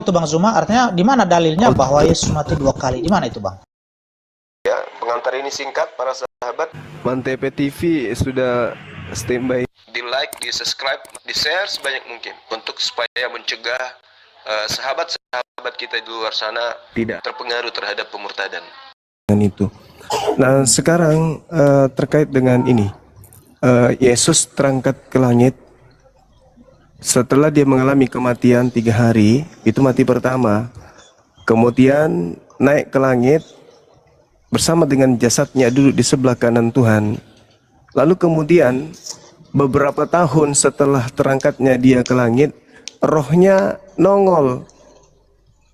itu Bang Zuma? Artinya di mana dalilnya bahwa Yesus mati 2 kali? Di mana itu Bang? Ya, pengantar ini singkat para sahabat. Mantep TV sudah standby. Di like, di subscribe, di share sebanyak mungkin untuk supaya mencegah sahabat-sahabat kita di luar sana tidak terpengaruh terhadap pemurtadan. Itu. Nah, sekarang terkait dengan ini, Yesus terangkat ke langit setelah dia mengalami kematian 3 hari, itu mati pertama. Kemudian naik ke langit bersama dengan jasadnya duduk di sebelah kanan Tuhan. Lalu kemudian beberapa tahun setelah terangkatnya dia ke langit, rohnya nongol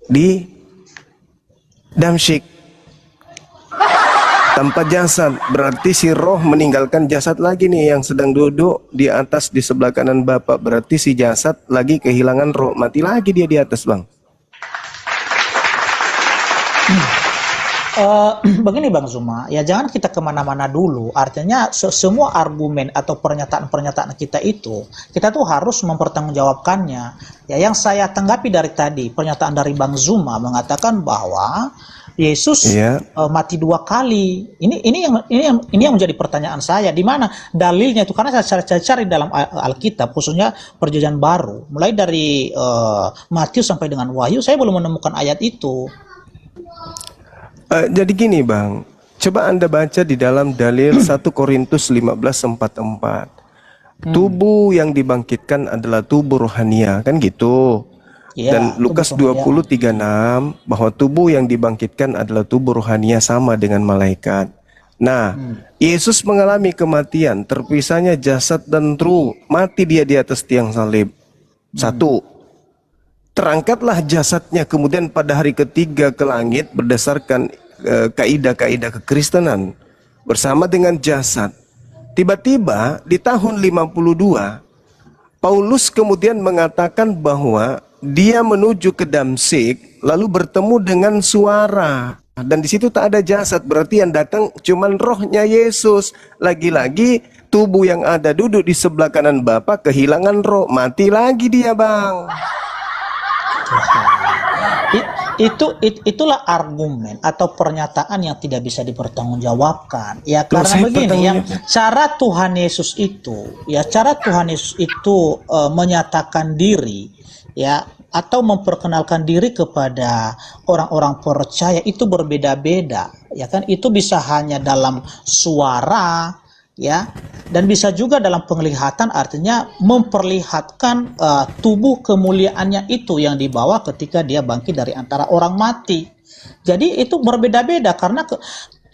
di Damsyik tanpa jasad. Berarti si roh meninggalkan jasad lagi nih yang sedang duduk di atas di sebelah kanan Bapak. Berarti si jasad lagi kehilangan roh, mati lagi dia di atas, Bang. Begini Bang Zuma, ya jangan kita kemana-mana dulu. Artinya semua argumen atau pernyataan-pernyataan kita itu, kita tuh harus mempertanggungjawabkannya. Ya, yang saya tanggapi dari tadi, pernyataan dari Bang Zuma mengatakan bahwa Yesus mati 2 kali. Ini yang menjadi pertanyaan saya. Di mana dalilnya itu? Karena saya cari dalam Alkitab, khususnya Perjanjian Baru, mulai dari Matius sampai dengan Wahyu, saya belum menemukan ayat itu. Jadi gini Bang, coba Anda baca di dalam dalil 1 Korintus 15:44. Tubuh yang dibangkitkan adalah tubuh rohania, kan gitu. Ya, dan Lukas 20:36 bahwa tubuh yang dibangkitkan adalah tubuh rohania sama dengan malaikat. Nah, Yesus mengalami kematian, terpisahnya jasad dan ruh, mati dia di atas tiang salib. 1. Terangkatlah jasadnya kemudian pada hari ketiga ke langit berdasarkan kaidah-kaidah kekristenan bersama dengan jasad. Tiba-tiba di tahun 52 Paulus kemudian mengatakan bahwa dia menuju ke Damsyik lalu bertemu dengan suara, dan di situ tak ada jasad. Berarti yang datang cuman rohnya Yesus. Lagi-lagi tubuh yang ada duduk di sebelah kanan Bapa kehilangan roh, mati lagi dia, Bang. Itulah argumen atau pernyataan yang tidak bisa dipertanggungjawabkan. Ya karena begini, yang cara Tuhan Yesus itu, menyatakan diri, ya, atau memperkenalkan diri kepada orang-orang percaya itu berbeda-beda, ya kan? Itu bisa hanya dalam suara, ya, dan bisa juga dalam penglihatan, artinya memperlihatkan tubuh kemuliaannya itu yang dibawa ketika dia bangkit dari antara orang mati. Jadi itu berbeda-beda karena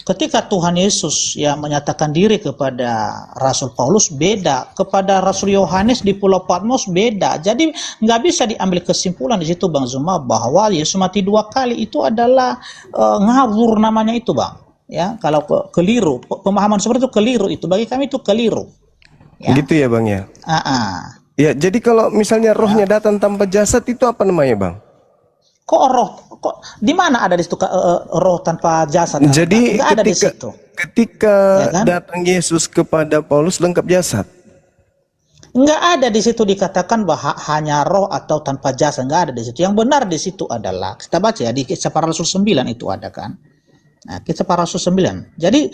ketika Tuhan Yesus ya menyatakan diri kepada Rasul Paulus beda, kepada Rasul Yohanes di Pulau Patmos beda. Jadi nggak bisa diambil kesimpulan di situ Bang Zuma bahwa Yesus mati 2 kali itu adalah ngawur namanya itu Bang. Ya, kalau keliru, pemahaman seperti itu keliru, itu bagi kami itu keliru. Ya. Gitu ya Bang ya. Ya, jadi kalau misalnya rohnya datang tanpa jasad itu apa namanya Bang? Kok roh? Kok di mana ada di situ roh tanpa jasad? Jadi nggak ada di situ. Ketika ya kan? Datang Yesus kepada Paulus lengkap jasad. Nggak ada di situ dikatakan bahwa hanya roh atau tanpa jasad, nggak ada di situ. Yang benar di situ adalah kita baca ya di Kisah Para Rasul 9 itu ada kan. Nah, Kisah Para Rasul 9. Jadi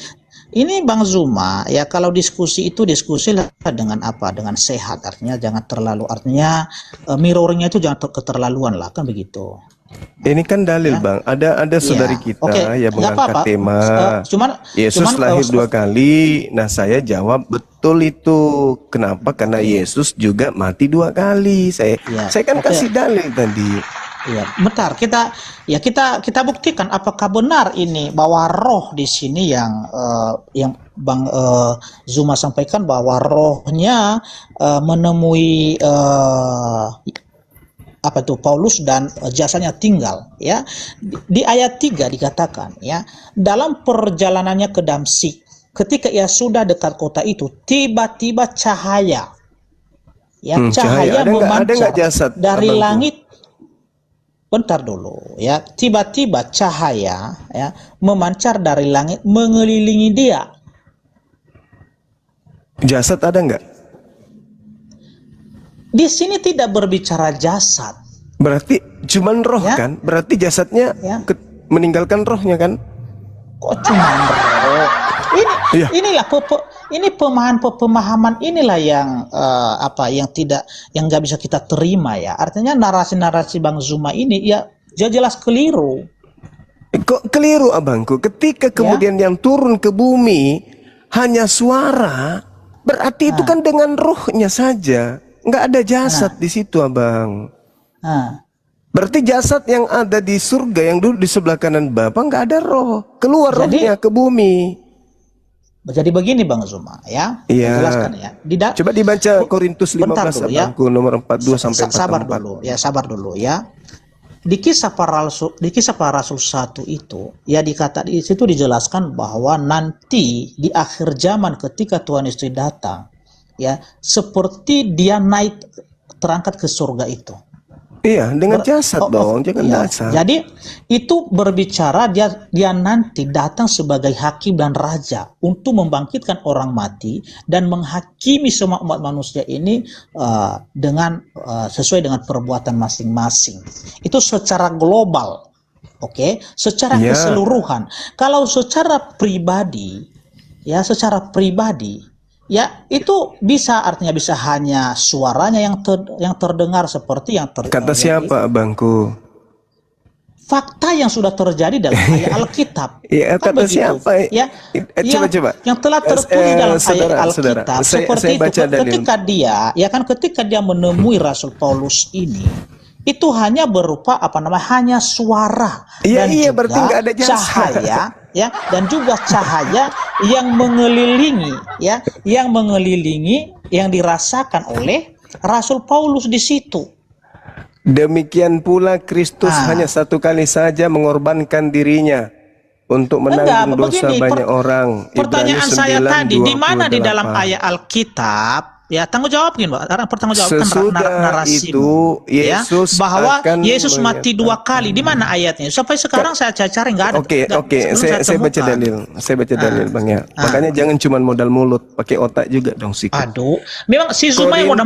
ini Bang Zuma ya, kalau diskusi itu diskusilah dengan apa? Dengan sehat, artinya jangan terlalu, artinya mirroringnya itu jangan keterlaluan lah, kan begitu. Ini kan dalil ya? Bang, ada saudari kita yang mengangkat tema Yesus lahir 2 kali. Nah saya jawab betul itu. Kenapa? Karena Yesus juga mati 2 kali. Saya kan kasih dalil tadi. Ya, bentar kita buktikan apakah benar ini bahwa roh di sini yang Bang Zuma sampaikan bahwa rohnya menemui Paulus dan jasanya tinggal ya. Di ayat 3 dikatakan ya, dalam perjalanannya ke Damsyik ketika ia sudah dekat kota itu tiba-tiba cahaya cahaya memancar dari langit. Bentar dulu ya, tiba-tiba cahaya ya memancar dari langit mengelilingi dia. Jasad ada nggak? Di sini tidak berbicara jasad. Berarti Cuman roh Ya. kan? Berarti jasadnya Ya. meninggalkan rohnya kan? Kok cuma roh? Iya. Inilah ini pemahaman inilah yang yang nggak bisa kita terima ya. Artinya narasi-narasi Bang Zuma ini ya jelas keliru. Kok keliru abangku? Ketika kemudian yang turun ke bumi hanya suara, berarti itu kan dengan rohnya saja, nggak ada jasad di situ abang. Nah, Berarti jasad yang ada di surga yang dulu di sebelah kanan Bapa nggak ada roh, keluar rohnya ke bumi. jadi begini Bang Zuma ya, Iya. jelaskan ya. Coba dibaca Korintus 15 Bentar dulu ya. abangku nomor 42 sampai 44. Sabar dulu ya. Di kisah para rasul 1 itu ya di situ dijelaskan bahwa nanti di akhir zaman ketika Tuhan Yesus datang ya seperti dia naik terangkat ke surga itu. Iya, dengan jasad dong, jangan Iya. jasad. Jadi itu berbicara dia nanti datang sebagai hakim dan raja untuk membangkitkan orang mati dan menghakimi semua umat manusia ini dengan sesuai dengan perbuatan masing-masing. Itu secara global, oke? Secara keseluruhan. Kalau secara pribadi, ya itu artinya bisa hanya suaranya yang terdengar seperti yang Kata siapa abangku? fakta yang sudah terjadi dalam ayat Alkitab. Iya, Kan kata begitu. siapa? Ya, Coba. yang telah tertulis dalam ayat saudara, Alkitab saya seperti itu. baca dalil. Ketika dia menemui Rasul Paulus ini, itu hanya berupa hanya suara Iya, dan juga berarti nggak ada jasa. cahaya, ya, dan juga cahaya yang mengelilingi, yang dirasakan oleh Rasul Paulus di situ. Demikian pula Kristus hanya satu kali saja mengorbankan dirinya untuk menanggung dosa banyak orang. Pertanyaan Ibrani saya 9, tadi, di mana di 28. dalam ayat Alkitab, ya tanggung jawabin, pertanggungjawabkan Sesudah narasimu, itu Yesus bahwa akan Yesus mati 2 kali. Di mana ayatnya? Sampai sekarang saya cari nggak ada. Oke, belum saya baca temukan. dalil. Saya baca dalil Bang ya. Makanya jangan cuma modal mulut, pakai otak juga dong sikit. Aduh, memang si Zuma yang modal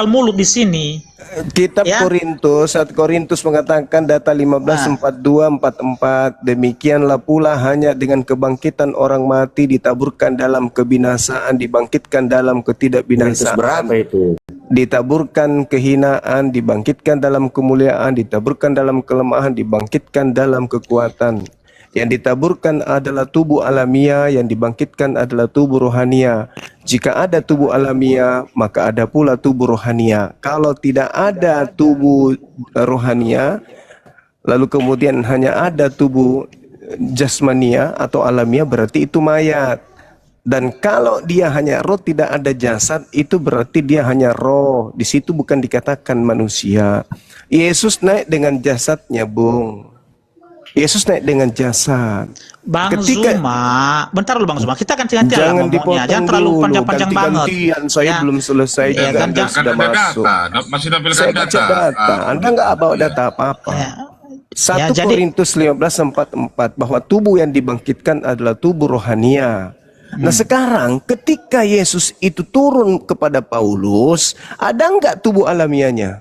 mulut di sini. Kitab Korintus, 1 Korintus mengatakan data 15:42-44, demikianlah pula hanya dengan kebangkitan orang mati ditaburkan dalam kebinasaan, dibangkitkan dalam ketidakbinasaan. Berapa itu? Ditaburkan kehinaan, dibangkitkan dalam kemuliaan, ditaburkan dalam kelemahan, dibangkitkan dalam kekuatan. Yang ditaburkan adalah tubuh alamiah, yang dibangkitkan adalah tubuh rohania. Jika ada tubuh alamiah, maka ada pula tubuh rohania. Kalau tidak ada tubuh rohania, lalu kemudian hanya ada tubuh jasmania atau alamiah, berarti itu mayat. Dan kalau dia hanya roh, tidak ada jasad, itu berarti dia hanya roh. Di situ bukan dikatakan manusia. Yesus naik dengan jasadnya, Bung. Yesus naik dengan jasad. Bang Zuma, bentar dulu Bang Zuma. Kita kan ganti-gantian lah Jangan ngomongnya. dipotong Jangan terlalu dulu, panjang-panjang banget. ganti-gantian. Saya belum selesai Iya, juga, kan, Anda jangan- sudah ada masuk. data, masih tampilkan Saya baca data. Anda nggak bawa data apa-apa. Ya. 1 jadi- Korintus 15:44 bahwa tubuh yang dibangkitkan adalah tubuh rohania. Nah sekarang ketika Yesus itu turun kepada Paulus, ada nggak tubuh alamiahnya?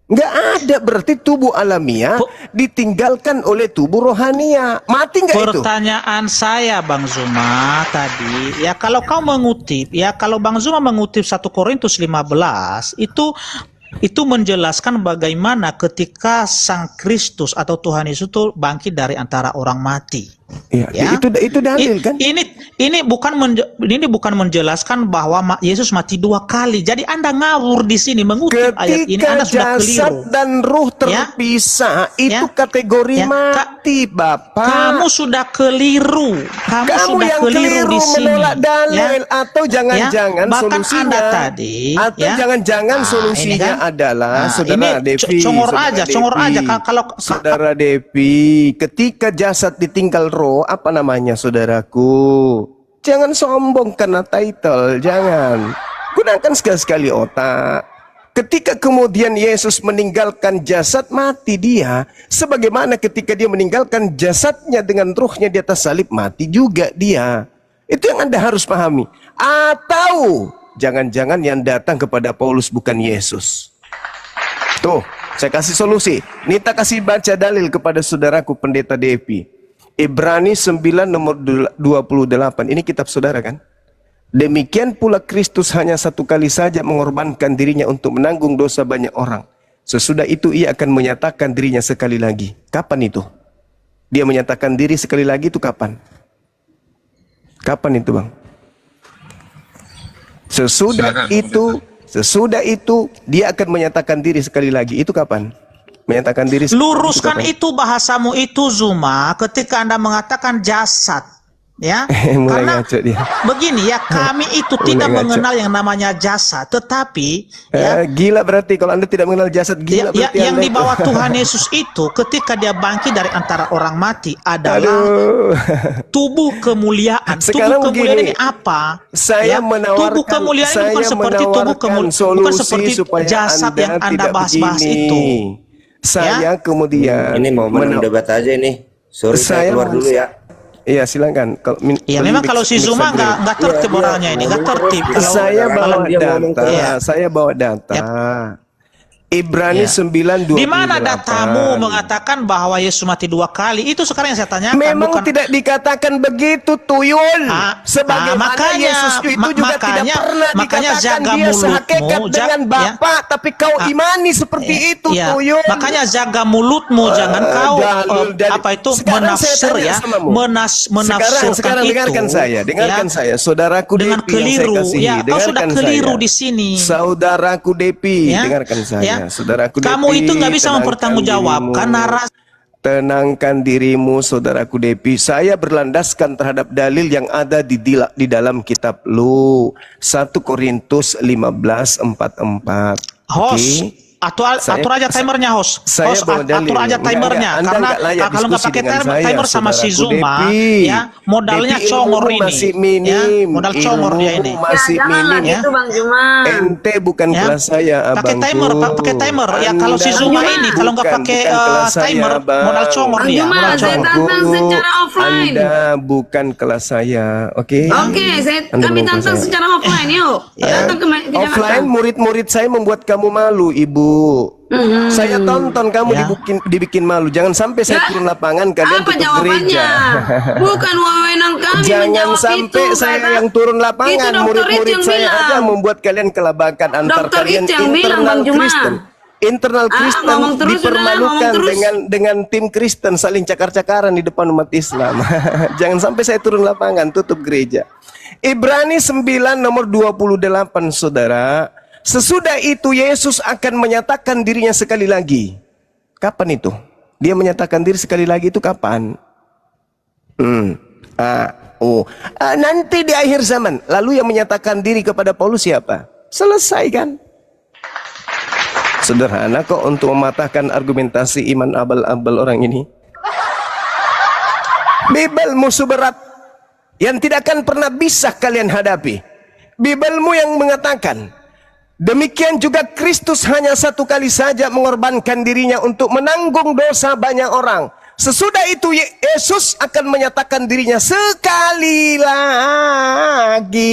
Nggak ada, berarti tubuh alamiah ditinggalkan oleh tubuh rohania. Mati nggak itu? Pertanyaan saya Bang Zuma tadi, ya kalau Bang Zuma mengutip 1 Korintus 15 itu menjelaskan bagaimana ketika Sang Kristus atau Tuhan Yesus itu bangkit dari antara orang mati. Ya, Ya. itu dalil kan? Ini bukan menjelaskan bahwa Yesus mati 2 kali. Jadi Anda ngawur di sini mengutip ayat ini, Ketika Anda sudah jasad keliru. dan ruh terpisah, itu kategori mati, Bapak. Kamu sudah keliru. Kamu Kamu sudah yang keliru keliru di sini. menolak dalil, atau jangan-jangan Bahkan solusinya Anda tadi, atau jangan-jangan solusinya ini kan, adalah saudara ini Devi, congor saudara aja. Devi. Kalau Saudara Devi, ketika jasad ditinggal roh, apa namanya saudaraku? Jangan sombong karena title, jangan. Gunakan sekali-sekali otak. Ketika kemudian Yesus meninggalkan jasad, mati dia. Sebagaimana ketika dia meninggalkan jasadnya dengan ruhnya di atas salib, mati juga dia. Itu yang Anda harus pahami. Atau jangan-jangan yang datang kepada Paulus bukan Yesus. Tuh, Saya kasih solusi. Nita kasih baca dalil kepada saudaraku pendeta Depi. Ibrani 9 nomor 28. Ini kitab saudara kan? Demikian pula Kristus hanya satu kali saja mengorbankan dirinya untuk menanggung dosa banyak orang. Sesudah itu ia akan menyatakan dirinya sekali lagi. Kapan itu? Dia menyatakan diri sekali lagi itu kapan? Kapan itu, Bang? Sesudah itu dia akan menyatakan diri sekali lagi. Itu kapan? Menyatakan diri sekali Luruskan lagi itu bahasamu itu, Zuma, ketika Anda mengatakan jasad. Ya, mulai karena ngaco dia. begini ya, kami itu Mulai tidak ngaco. mengenal yang namanya jasad, tetapi ya, Gila berarti kalau Anda tidak mengenal jasad, gila berarti yang Anda di bawah Tuhan Yesus itu ketika dia bangkit dari antara orang mati adalah Aduh. tubuh kemuliaan. Sekarang Tubuh kemuliaan begini, ini apa? saya menawarkan- tubuh kemuliaan ini bukan saya seperti tubuh menawarkan kemuliaan, bukan solusi seperti supaya jasad Anda yang Anda tidak bahas-bahas begini. itu. Saya kemudian Ini mau menang debat aja ini. Sorry, saya keluar dulu ya. Iya silakan. Ya memang kalau si Zuma nggak tertib orangnya ini, nggak tertib. Kalau Saya bawa dia ngomong data. Iya. Saya bawa data. Ibrani Ya. 9:28. Di mana datamu mengatakan bahwa Yesus mati 2 kali? Itu sekarang yang saya tanyakan. Memang bukan tidak dikatakan begitu, Tuyul. Sebagaimana makanya- Yesus itu juga tidak pernah makanya dikatakan jaga dia mulutmu, sehakikat dengan Bapa, tapi kau imani seperti itu, ya, Tuyul. makanya jaga mulutmu, jangan kau apa itu Sekarang saya menafsir tanya ya, samamu. menafsirkan sekarang itu. dengarkan saya, saudaraku dengan Depi yang saya keliru. kasihi, Ya, kau sudah dengarkan keliru saya. di sini. Saudaraku Depi, Ya, dengarkan saya, ya. saudaraku Kamu Depi, itu nggak bisa tenangkan mempertanggungjawabkan dirimu. narasi. Tenangkan dirimu, saudaraku Depi. Saya berlandaskan terhadap dalil yang ada di dalam kitab Lu. 1 Korintus 15:44. Host, atur aja timernya, host. Saya Host, bawa dalil. atur aja timernya. Anda Karena nggak layak kalau nggak diskusi pakai dengan saya, timer sama si saudaraku Zuma, Depi. ya modalnya Depi, congor ilmumu ini. masih minim. Ya, modal congor dia ini. Ilmumu masih minim. ya. Itu Bang Juma. Ente bukan Ya. kelas saya, abangku. Pakai timer, pakai timer. Ya kalau si Anda Zuma ini kalau nggak bukan pakai kelas saya, timer, Bang. modal congor Bang dia, Juma, modal saya congor. tantang secara offline. Anda bukan kelas saya, oke? Oke, Anda kami bukan tantang saya. secara offline yuk. Datang ke Offline, murid-murid saya membuat kamu malu, Ibu. Saya tonton kamu Ya. dibikin malu. Jangan sampai saya turun lapangan kalian Apa tutup jawabannya? gereja. Bukan wewenang kami Jangan menjawab sampai itu. saya kata- yang turun Itu lapangan. dokter Murid-murid yang saya bilang. aja membuat kalian kelabakan antar Dokter kalian itu yang bilang, internal Bang Juma. Kristen. Internal Kristen ngomong terus, dipermalukan udah, ngomong terus. dengan tim Kristen saling cakar-cakaran di depan umat Islam. Jangan sampai saya turun lapangan, tutup gereja. Ibrani 9 nomor 28, saudara. Sesudah itu Yesus akan menyatakan dirinya sekali lagi. Kapan itu? Dia menyatakan diri sekali lagi itu kapan? Nanti di akhir zaman. Lalu yang menyatakan diri kepada Paulus siapa? Selesai kan? Sederhana kok untuk mematahkan argumentasi iman abal-abal orang ini. Bibel musuh berat yang tidak akan pernah bisa kalian hadapi. Bibelmu yang mengatakan, demikian juga Kristus hanya satu kali saja mengorbankan dirinya untuk menanggung dosa banyak orang. Sesudah itu Yesus akan menyatakan dirinya sekali lagi.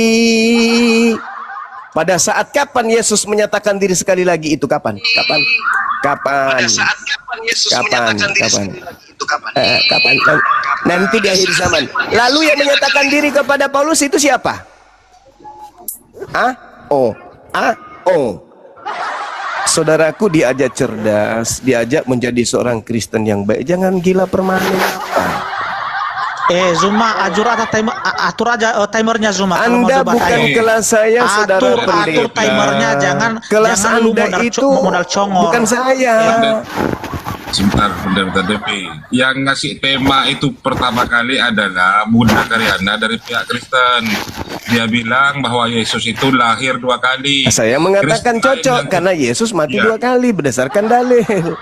Pada saat kapan Yesus menyatakan diri sekali lagi itu kapan? Kapan? Pada saat kapan Yesus menyatakan diri sekali lagi itu kapan? Kapan? Nanti di akhir zaman. Lalu yang menyatakan diri kepada Paulus itu siapa? Saudaraku diajak cerdas, diajak menjadi seorang Kristen yang baik. Jangan gila permanen. Zuma, atur aja timernya Zuma. Kalau mau Anda debat, bukan ayo. kelas saya, saudara pendeta. Atur timernya, jangan kelas lu Anda itu modal congor. bukan saya. Sebentar, bentar DP. Yang ngasih tema itu pertama kali adalah Bunda Karyana dari pihak Kristen. Dia bilang bahwa Yesus itu lahir 2 kali. Saya mengatakan Kristen cocok yang- karena Yesus mati Ya. 2 kali berdasarkan dalil.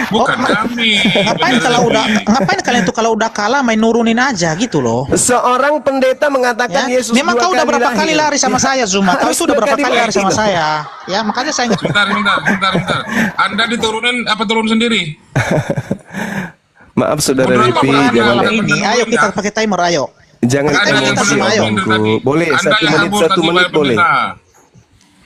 Bukan kami. Ngapain kalian tuh kalau udah kalah main nurunin aja gitu loh. Seorang pendeta mengatakan Ya, Yesus memang 2 kau udah kali berapa kali lahir. lari sama saya Zuma? Kau Harus itu udah 2 berapa kali lari sama lahir. saya? Ya makanya saya nggak. Bentar. Anda diturunin apa turun sendiri? Maaf saudara Berapa Ripi, bulan jangan malam ini. Ayo kita pakai timer, ayo. jangan Anda yang emosi benar, abangku. tadi. Boleh Anda 1 yang menit hambur 1 tadi, menit Pak boleh. Pendeta.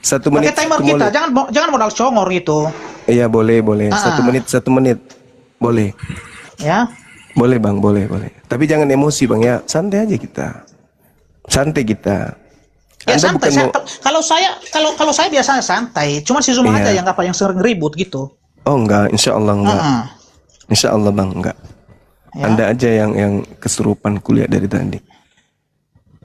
1 Pakai menit. timer 1 kita, menit. jangan modal congor gitu. Iya boleh. 1 Ah, menit, 1 menit. Boleh. ya. Boleh Bang, boleh. Tapi jangan emosi Bang ya. Santai aja kita. Santai kita. Ya Anda santai. bukan mau. Kalau saya biasanya santai. Cuma si Zuma aja Iya. yang sering ribut gitu. Oh enggak, insya Allah enggak. Heeh. Insya Allah Bang enggak. Ya. Anda aja yang kesurupan kuliah dari tadi.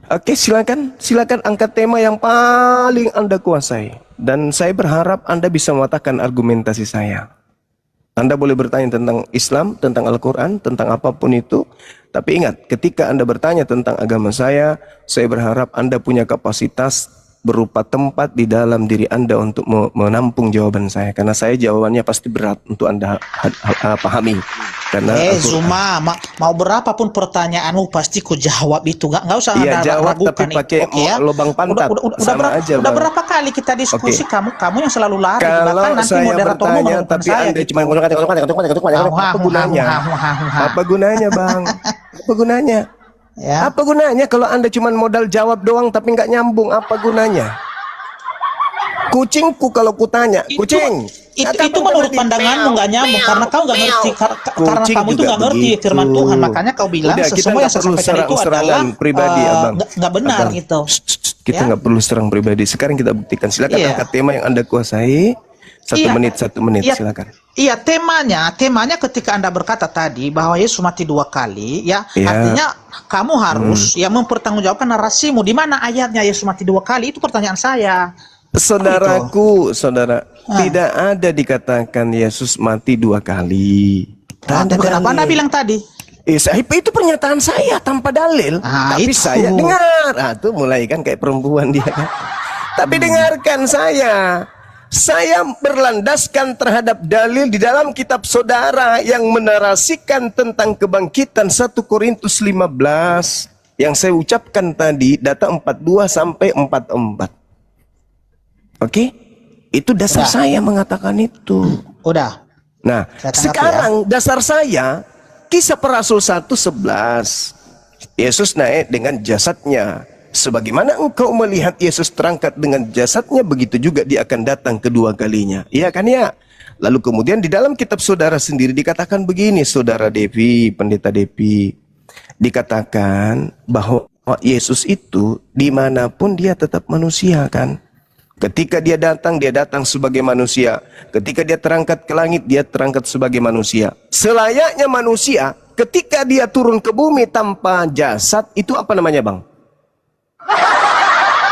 Oke, silakan angkat tema yang paling Anda kuasai. Dan saya berharap Anda bisa mematahkan argumentasi saya. Anda boleh bertanya tentang Islam, tentang Al-Quran, tentang apapun itu. Tapi ingat, ketika Anda bertanya tentang agama saya berharap Anda punya kapasitas berupa tempat di dalam diri Anda untuk menampung jawaban saya. Karena saya jawabannya pasti berat untuk Anda pahami. Karena Zuma, mau berapapun pertanyaanmu pasti ku jawab itu. Nggak usah iya, Anda jawab ragukan tapi pakai itu. Oke, ya? lubang pantat. Sama aja, udah Bang. berapa kali kita diskusi, Oke. kamu yang selalu lari. Kalau Bahkan nanti saya moderatormu bertanya menemukan tapi saya Anda gitu. cuma apa gunanya? Apa gunanya Bang? Apa gunanya? Ya. Apa gunanya kalau Anda cuma modal jawab doang tapi nggak nyambung? Apa gunanya? Kucingku kalau kutanya, kucing. Itu menurut pandanganmu nggak nyambung karena kau nggak ngerti karena Kucing kamu itu juga nggak ngerti begitu. firman Tuhan, makanya kau bilang Udah, kita semua nggak yang saya perlu sampaikan itu adalah serang-serangan pribadi, Abang. nggak benar Abang, gitu. Kita Ya. nggak perlu serang pribadi. Sekarang kita buktikan. Silakan Iya. angkat tema yang Anda kuasai. 1 Iya. menit, 1 menit. Iya. Silakan. Iya, temanya ketika Anda berkata tadi bahwa Yesus mati 2 kali, ya Iya. artinya kamu harus ya mempertanggungjawabkan narasimu. Di mana ayatnya Yesus mati 2 kali? Itu pertanyaan saya. Saudaraku, saudara, tidak ada dikatakan Yesus mati 2 kali. Tapi kenapa Anda bilang tadi? Itu pernyataan saya tanpa dalil. Tapi itu. saya dengar. Tuh mulai kan kayak perempuan dia kan. Tapi dengarkan saya. Saya berlandaskan terhadap dalil di dalam kitab saudara yang menarasikan tentang kebangkitan 1 Korintus 15 yang saya ucapkan tadi, data 42 sampai 44. Oke? Itu dasar Udah. saya mengatakan itu. Udah. Nah, Saya tanggapi sekarang dasar saya Kisah Para Rasul 1:11. Yesus naik dengan jasadnya. Sebagaimana engkau melihat Yesus terangkat dengan jasadnya, begitu juga dia akan datang kedua kalinya. Iya kan ya? Lalu kemudian di dalam kitab saudara sendiri dikatakan begini, Saudara Devi, Pendeta Devi. Dikatakan bahwa Yesus itu dimanapun dia tetap manusia kan. Ketika dia datang sebagai manusia. Ketika dia terangkat ke langit, dia terangkat sebagai manusia. Selayaknya manusia, ketika dia turun ke bumi tanpa jasad, itu apa namanya Bang?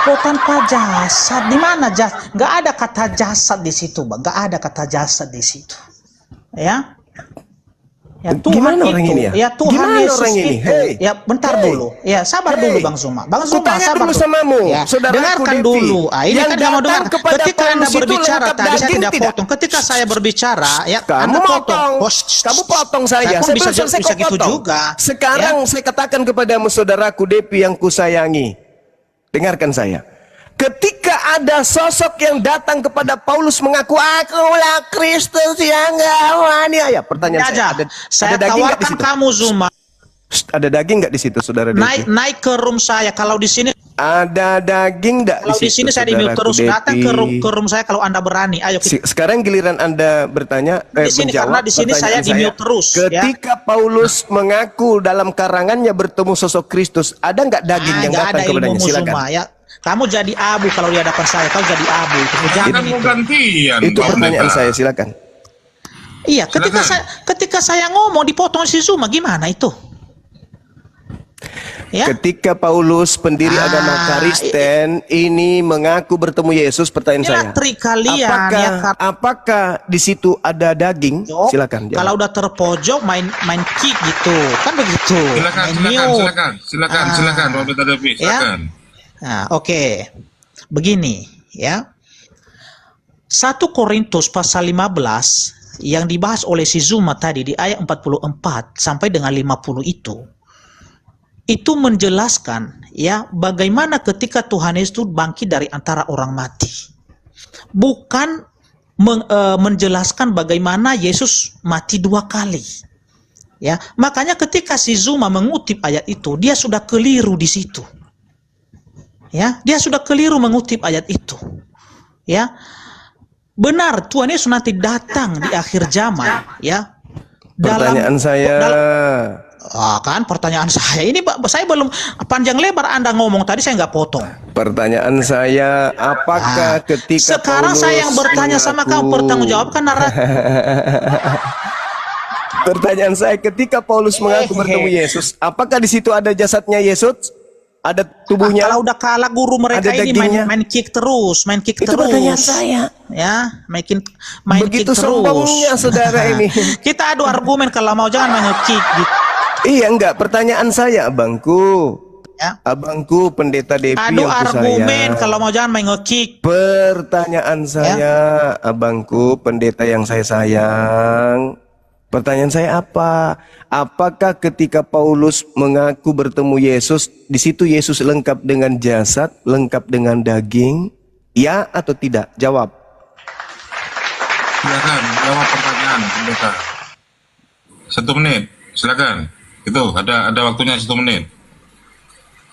Oh, tanpa jasad, di mana jasad? Nggak ada kata jasad di situ, Bang. Nggak ada kata jasad di situ. Ya? Ya Tuhan Gimana itu, orang ini ya? ya Tuhan Gimana Yesus orang ini? itu. Hey. Ya bentar Hey. dulu. Ya sabar Hey. dulu Bang Zuma. Bang Zuma, Kutanya sabar dulu dulu. samamu, Ya, saudaraku dengarkan Devi. dulu. Ini Yang kan nggak mau dengar. datang kepada Ketika Anda Paulus itu berbicara lengkap tadi saya daging tidak tidak? potong. Ketika saya berbicara, ya Kamu Anda potong. potong. Kamu potong saya. pun Saya bisa belum selesai bisa kau gitu potong. juga. Sekarang saya katakan kepadamu saudaraku Devi yang kusayangi. Dengarkan saya. Ketika ada sosok yang datang kepada Paulus mengaku akulah Kristus yang gawani. Ya, pertanyaan Ya, saya. saya Ada daging nggak di tawarkan situ? kamu Zuma. Ada daging nggak di situ, saudara Devi? Naik ke room saya. Kalau di sini Ada daging nggak di Kalau situ? di sini saya di mute saudaraku terus. Devi? Datang ke room saya kalau Anda berani. Ayo kita. Sekarang giliran Anda bertanya, Di sini, menjawab karena di sini saya pertanyaan di mute terus, ya. Ketika Paulus mengaku dalam karangannya bertemu sosok Kristus, ada nggak daging yang Nggak datang ada kepadanya? ilmumu Silakan. Zuma, ya. Kamu jadi abu kalau di hadapan saya. Kau jadi abu. Jangan Kan mau itu. gantian. Itu Bang pertanyaan Pendeta. saya, silakan. Iya, Silakan. ketika saya ngomong dipotong si Zuma, gimana itu? Ya. Ketika Paulus pendiri agama Kristen ini mengaku bertemu Yesus, pertanyaan Inilah saya, trik kalian, ya, apakah di situ ada daging? Jok, Silakan. jawab. kalau udah terpojok main kick gitu, kan begitu. Main mute. Silakan, Bang Pendeta Devi, Ya. silakan. Nah, oke. Begini, ya. 1 Korintus pasal 15 yang dibahas oleh si Zuma tadi di ayat 44 sampai dengan 50 itu menjelaskan ya bagaimana ketika Tuhan Yesus bangkit dari antara orang mati. Bukan menjelaskan bagaimana Yesus mati 2 kali. Ya, makanya ketika si Zuma mengutip ayat itu, dia sudah keliru di situ. Ya, dia sudah keliru mengutip ayat itu. ya. Benar, Tuhan Yesus nanti datang di akhir zaman, ya. Pertanyaan saya. Kan pertanyaan saya ini, saya belum panjang lebar Anda ngomong tadi, saya nggak potong. Pertanyaan saya, apakah ketika sekarang Paulus saya yang bertanya sama kamu, bertanggung jawabkan Pertanyaan saya, ketika Paulus mengaku bertemu Yesus, apakah di situ ada jasadnya Yesus? Ada tubuhnya? Kalau udah kalah guru mereka ada ini main kick terus, main kick itu terus. pertanyaan saya. Ya, main Begitu kick terus. sombongnya saudara ini. Kita adu argumen, kalau mau jangan main kick gitu. Iya enggak, pertanyaan saya abangku. Ya. Abangku pendeta Depi Adu yang argumen, kusayang. kalau mau jangan main nge-kick. Pertanyaan saya, abangku pendeta yang saya sayang. Pertanyaan saya apa? Apakah ketika Paulus mengaku bertemu Yesus, di situ Yesus lengkap dengan jasad, lengkap dengan daging? Ya atau tidak? Jawab. Silakan jawab pertanyaan pendeta. 1 menit, silakan. Itu ada waktunya 1 menit.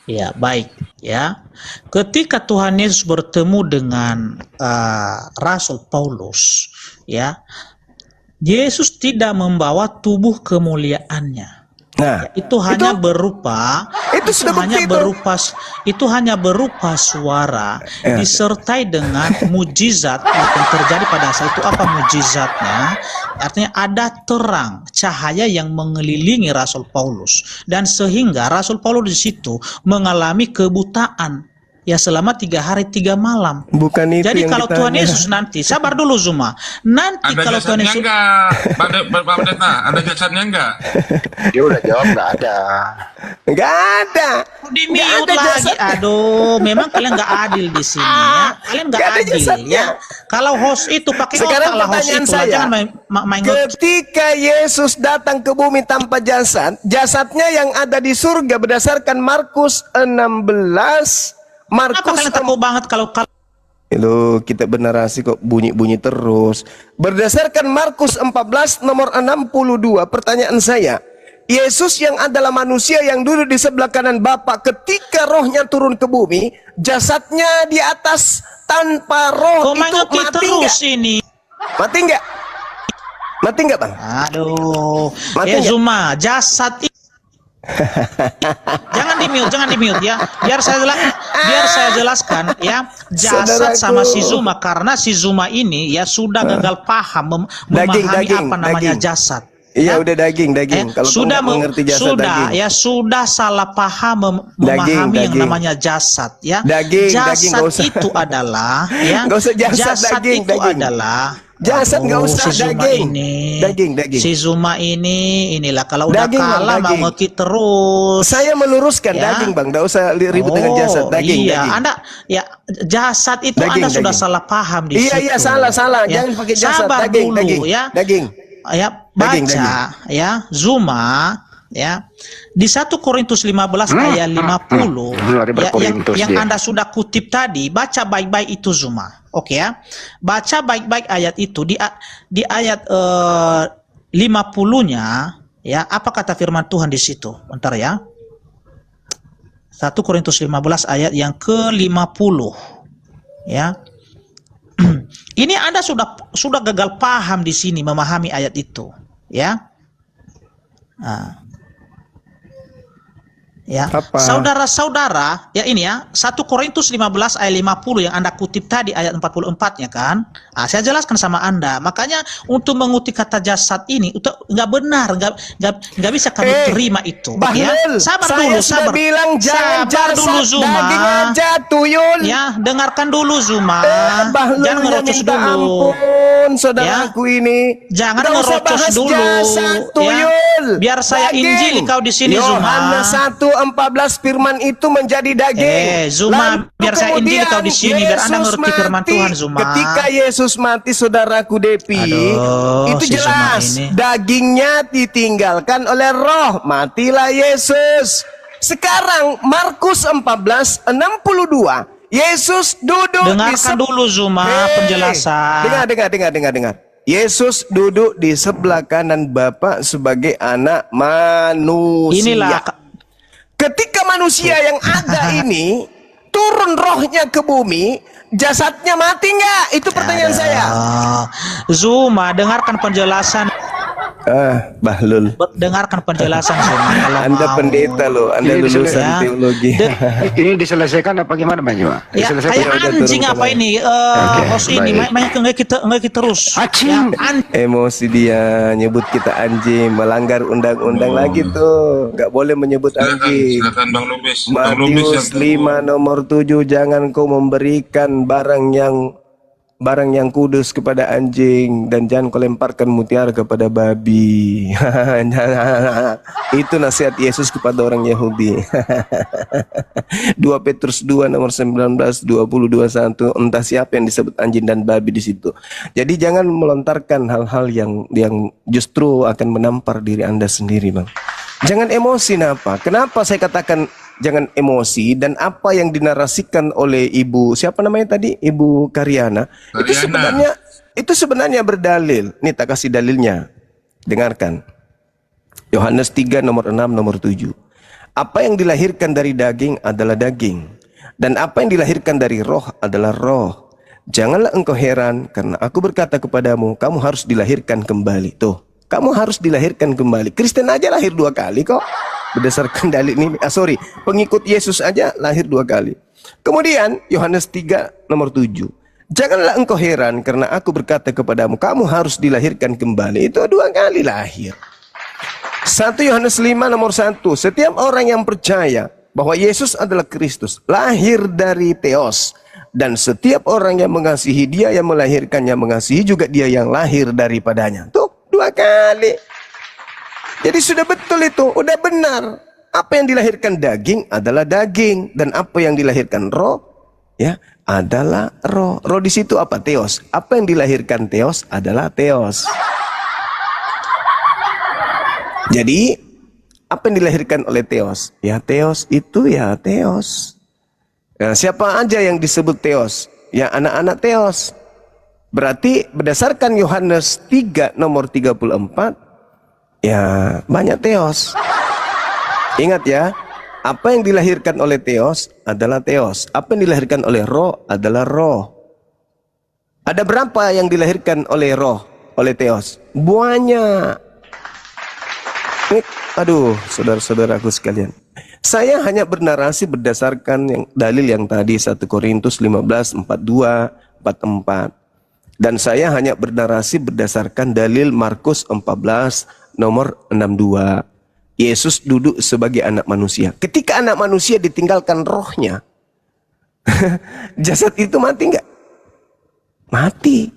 Ya, baik. Ya, ketika Tuhan Yesus bertemu dengan Rasul Paulus, ya, Yesus tidak membawa tubuh kemuliaannya. Nah, Itu hanya berupa itu hanya berupa suara disertai dengan mujizat yang terjadi pada saat itu. Apa mujizatnya? Artinya ada terang, cahaya yang mengelilingi Rasul Paulus, dan sehingga Rasul Paulus di situ mengalami kebutaan. Ya, selama 3 hari 3 malam. bukan itu. Jadi yang kalau ditanya. Tuhan Yesus nanti, sabar dulu Zuma. Nanti Ada kalau Tuhan jasadnya Yesus enggak? Pak Pendeta, ada jasadnya enggak? Dia udah jawab nggak ada. Enggak ada. di Nggak mute ada lagi, jasadnya. aduh, memang kalian nggak adil di sini ya. Kalian nggak Nggak ada adil jasadnya. ya. Kalau host itu pakai Sekarang otak lah, host pertanyaan itu lah. saya, Jangan main ketika Yesus datang ke bumi tanpa jasad, jasadnya yang ada di surga berdasarkan Markus 16. Kenapa kalian takut banget kalau Loh, kita bernarasi kok bunyi-bunyi terus. Berdasarkan Markus 14 nomor 62, pertanyaan saya, Yesus yang adalah manusia yang duduk di sebelah kanan Bapa, ketika rohnya turun ke bumi, jasadnya di atas tanpa roh, kok main itu nge-kick mati terus nggak? ini? Mati nggak? Mati nggak, Bang? Aduh, Mati nggak? Zuma, jasad jangan di mute ya. Biar saya jelaskan ya. Jasad Saudaraku. sama si Zuma, karena si Zuma ini ya sudah gagal paham memahami apa namanya jasad. Iya, udah daging. Kalau sudah nggak mengerti jasad, daging. sudah salah paham memahami yang namanya jasad ya. Jasad nggak usah. itu adalah ya. Nggak usah jasad, daging. Adalah Jasad nggak usah, si Zuma daging. ini. Daging. Si Zuma inilah kalau udah Daging, Bang, kalah mau daging. ngekit terus. Saya meluruskan Ya. daging, Bang. Nggak usah ribut dengan jasad. Daging. Iya, Anda ya jasad itu Daging, Anda sudah daging. salah paham di situ. Iya, salah. Ya. Jangan pakai jasad. Sabar Daging, dulu daging. ya. Daging. Ya, baca ya Zuma ya di 1 Korintus 15 ayat 50 yang Anda sudah kutip tadi, baca baik-baik itu Zuma. Oke ya. Baca baik-baik ayat itu di ayat 50-nya ya, apa kata firman Tuhan di situ? Bentar ya. 1 Korintus 15 ayat yang ke-50 ya. Ini Anda sudah gagal paham di sini memahami ayat itu, ya. Nah. Ya, Apa? saudara-saudara, ya ini ya, 1 Korintus 15 ayat 50 yang Anda kutip tadi ayat 44-nya kan. Saya jelaskan sama Anda. Makanya untuk mengutip kata jasad ini itu nggak benar, nggak bisa kami terima itu. Bahlul, Ya. Sabar saya dulu, sudah sabar. bilang jangan Sabar jasad, dulu Zuma. daging aja, tuyul. Ya, dengarkan dulu Zuma. Bahlul Jangan ngerocos minta dulu. ampun, saudaraku ini. Jangan Nggak usah ngerocos bahas dulu. jasad, Ya. tuyul. Biar saya Daging. injili kau di sini Zuma. Yohanes 1:14 firman itu menjadi daging. Zuma, Lalu biar saya injili kau di sini, biar Anda Yesus ngerti firman mati. Tuhan, Zuma. Ketika Yesus mati, saudaraku Depi, Aduh, itu si Zuma jelas ini. dagingnya ditinggalkan oleh roh, matilah Yesus. Sekarang Markus 14:62, Yesus duduk Dengarkan dulu Zuma penjelasan. Dengar. Yesus duduk di sebelah kanan Bapa sebagai anak manusia. Inilah Ketika manusia yang ada ini turun rohnya ke bumi, jasadnya mati nggak? Itu pertanyaan saya. Zuma, dengarkan penjelasan. Bahlul. Dengarkan penjelasan Zuma. Kalau Anda mau. pendeta loh, Anda Ini lulusan ya. teologi. Ini diselesaikan apa gimana Bang Juma? Ya, Diselesaikan. kayak udah anjing turun apa ke ini? Host ini baik. main nggak kita terus. Anjing. Ya, Emosi dia nyebut kita anjing, melanggar undang-undang lagi tuh. Nggak boleh menyebut anjing. Silakan Bang Lubis. Bang Lubis yang Matius 5 nomor 7, jangan kau memberikan barang yang kudus kepada anjing, dan jangan kau lemparkan mutiara kepada babi. Itu nasihat Yesus kepada orang Yahudi. 2 Petrus 2 nomor 19, 20, 21, entah siapa yang disebut anjing dan babi di situ. Jadi jangan melontarkan hal-hal yang justru akan menampar diri Anda sendiri, Bang. Jangan emosi. Kenapa saya katakan jangan emosi? Dan apa yang dinarasikan oleh Ibu siapa namanya tadi? Ibu Karyana. Itu sebenarnya berdalil. Nih tak kasih dalilnya. Dengarkan. Yohanes 3 nomor 6 nomor 7. Apa yang dilahirkan dari daging adalah daging, dan apa yang dilahirkan dari roh adalah roh. Janganlah engkau heran karena aku berkata kepadamu, kamu harus dilahirkan kembali. Tuh, kamu harus dilahirkan kembali. Kristen aja lahir 2 kali kok. Berdasarkan dalil ini, pengikut Yesus aja lahir 2 kali. Kemudian Yohanes 3 nomor 7. Janganlah engkau heran karena aku berkata kepadamu, kamu harus dilahirkan kembali. Itu 2 kali lahir. 1 Yohanes 5 nomor 1. Setiap orang yang percaya bahwa Yesus adalah Kristus lahir dari Theos, dan setiap orang yang mengasihi Dia yang melahirkannya mengasihi juga Dia yang lahir daripadanya. Tuh, 2 kali. Jadi sudah betul itu, udah benar. Apa yang dilahirkan daging adalah daging, dan apa yang dilahirkan roh ya adalah roh. Roh di situ apa? Theos. Apa yang dilahirkan Theos adalah Theos. Jadi apa yang dilahirkan oleh Theos? Ya Theos itu ya Theos. Nah, siapa aja yang disebut Theos? Ya anak-anak Theos. Berarti berdasarkan Yohanes 3 nomor 34, ya banyak Theos. Ingat ya, apa yang dilahirkan oleh Theos adalah Theos. Apa yang dilahirkan oleh roh adalah roh. Ada berapa yang dilahirkan oleh roh, oleh Theos? Banyak. Aduh, saudara-saudaraku sekalian. Saya hanya bernarasi berdasarkan dalil yang tadi 1 Korintus 15, 42, 44. Dan saya hanya bernarasi berdasarkan dalil Markus 14 nomor 62. Yesus duduk sebagai anak manusia. Ketika anak manusia ditinggalkan rohnya, jasad itu mati enggak? Mati.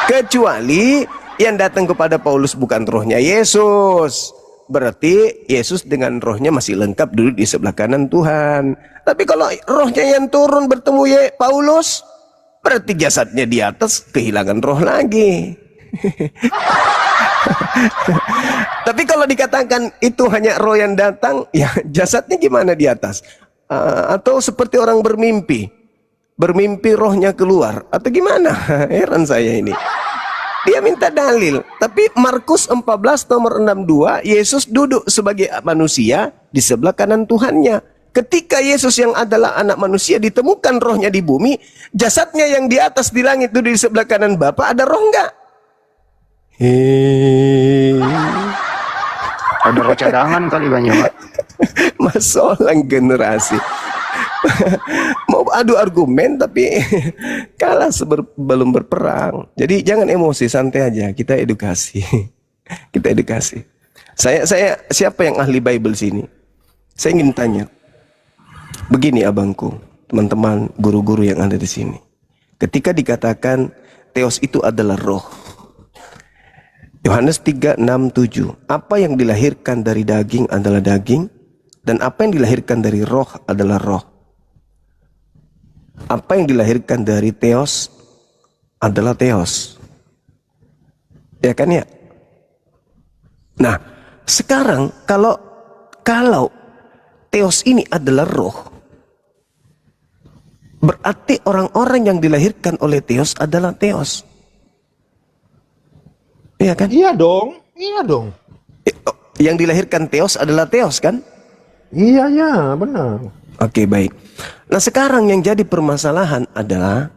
Kecuali yang datang kepada Paulus bukan rohnya Yesus. Berarti Yesus dengan rohnya masih lengkap duduk di sebelah kanan Tuhan. Tapi kalau rohnya yang turun bertemu Paulus, berarti jasadnya di atas kehilangan roh lagi. Tapi kalau dikatakan itu hanya roh yang datang, ya jasadnya gimana di atas? Atau seperti orang bermimpi rohnya keluar, atau gimana? Heran saya ini. Dia minta dalil. Tapi Markus 14 nomor 62, Yesus duduk sebagai manusia di sebelah kanan Tuhannya. Ketika Yesus yang adalah anak manusia ditemukan rohnya di bumi, jasadnya yang di atas di langit itu di sebelah kanan Bapa, ada roh enggak? Ada roh cadangan kali banyak. Masalah generasi. Mau adu argumen tapi kalah belum berperang. Jadi jangan emosi, santai aja. Kita edukasi. Kita edukasi. Saya siapa yang ahli Bible sini? Saya ingin tanya. Begini abangku, teman-teman guru-guru yang ada di sini. Ketika dikatakan Theos itu adalah roh. Yohanes 3, 6, 7. Apa yang dilahirkan dari daging adalah daging, dan apa yang dilahirkan dari roh adalah roh. Apa yang dilahirkan dari Theos adalah Theos. Ya kan ya? Nah, sekarang kalau Theos ini adalah roh, berarti orang-orang yang dilahirkan oleh Theos adalah Theos. Iya kan? Iya dong, iya dong. Yang dilahirkan Theos adalah Theos kan? Iya, ya, benar. Oke, baik. Nah sekarang yang jadi permasalahan adalah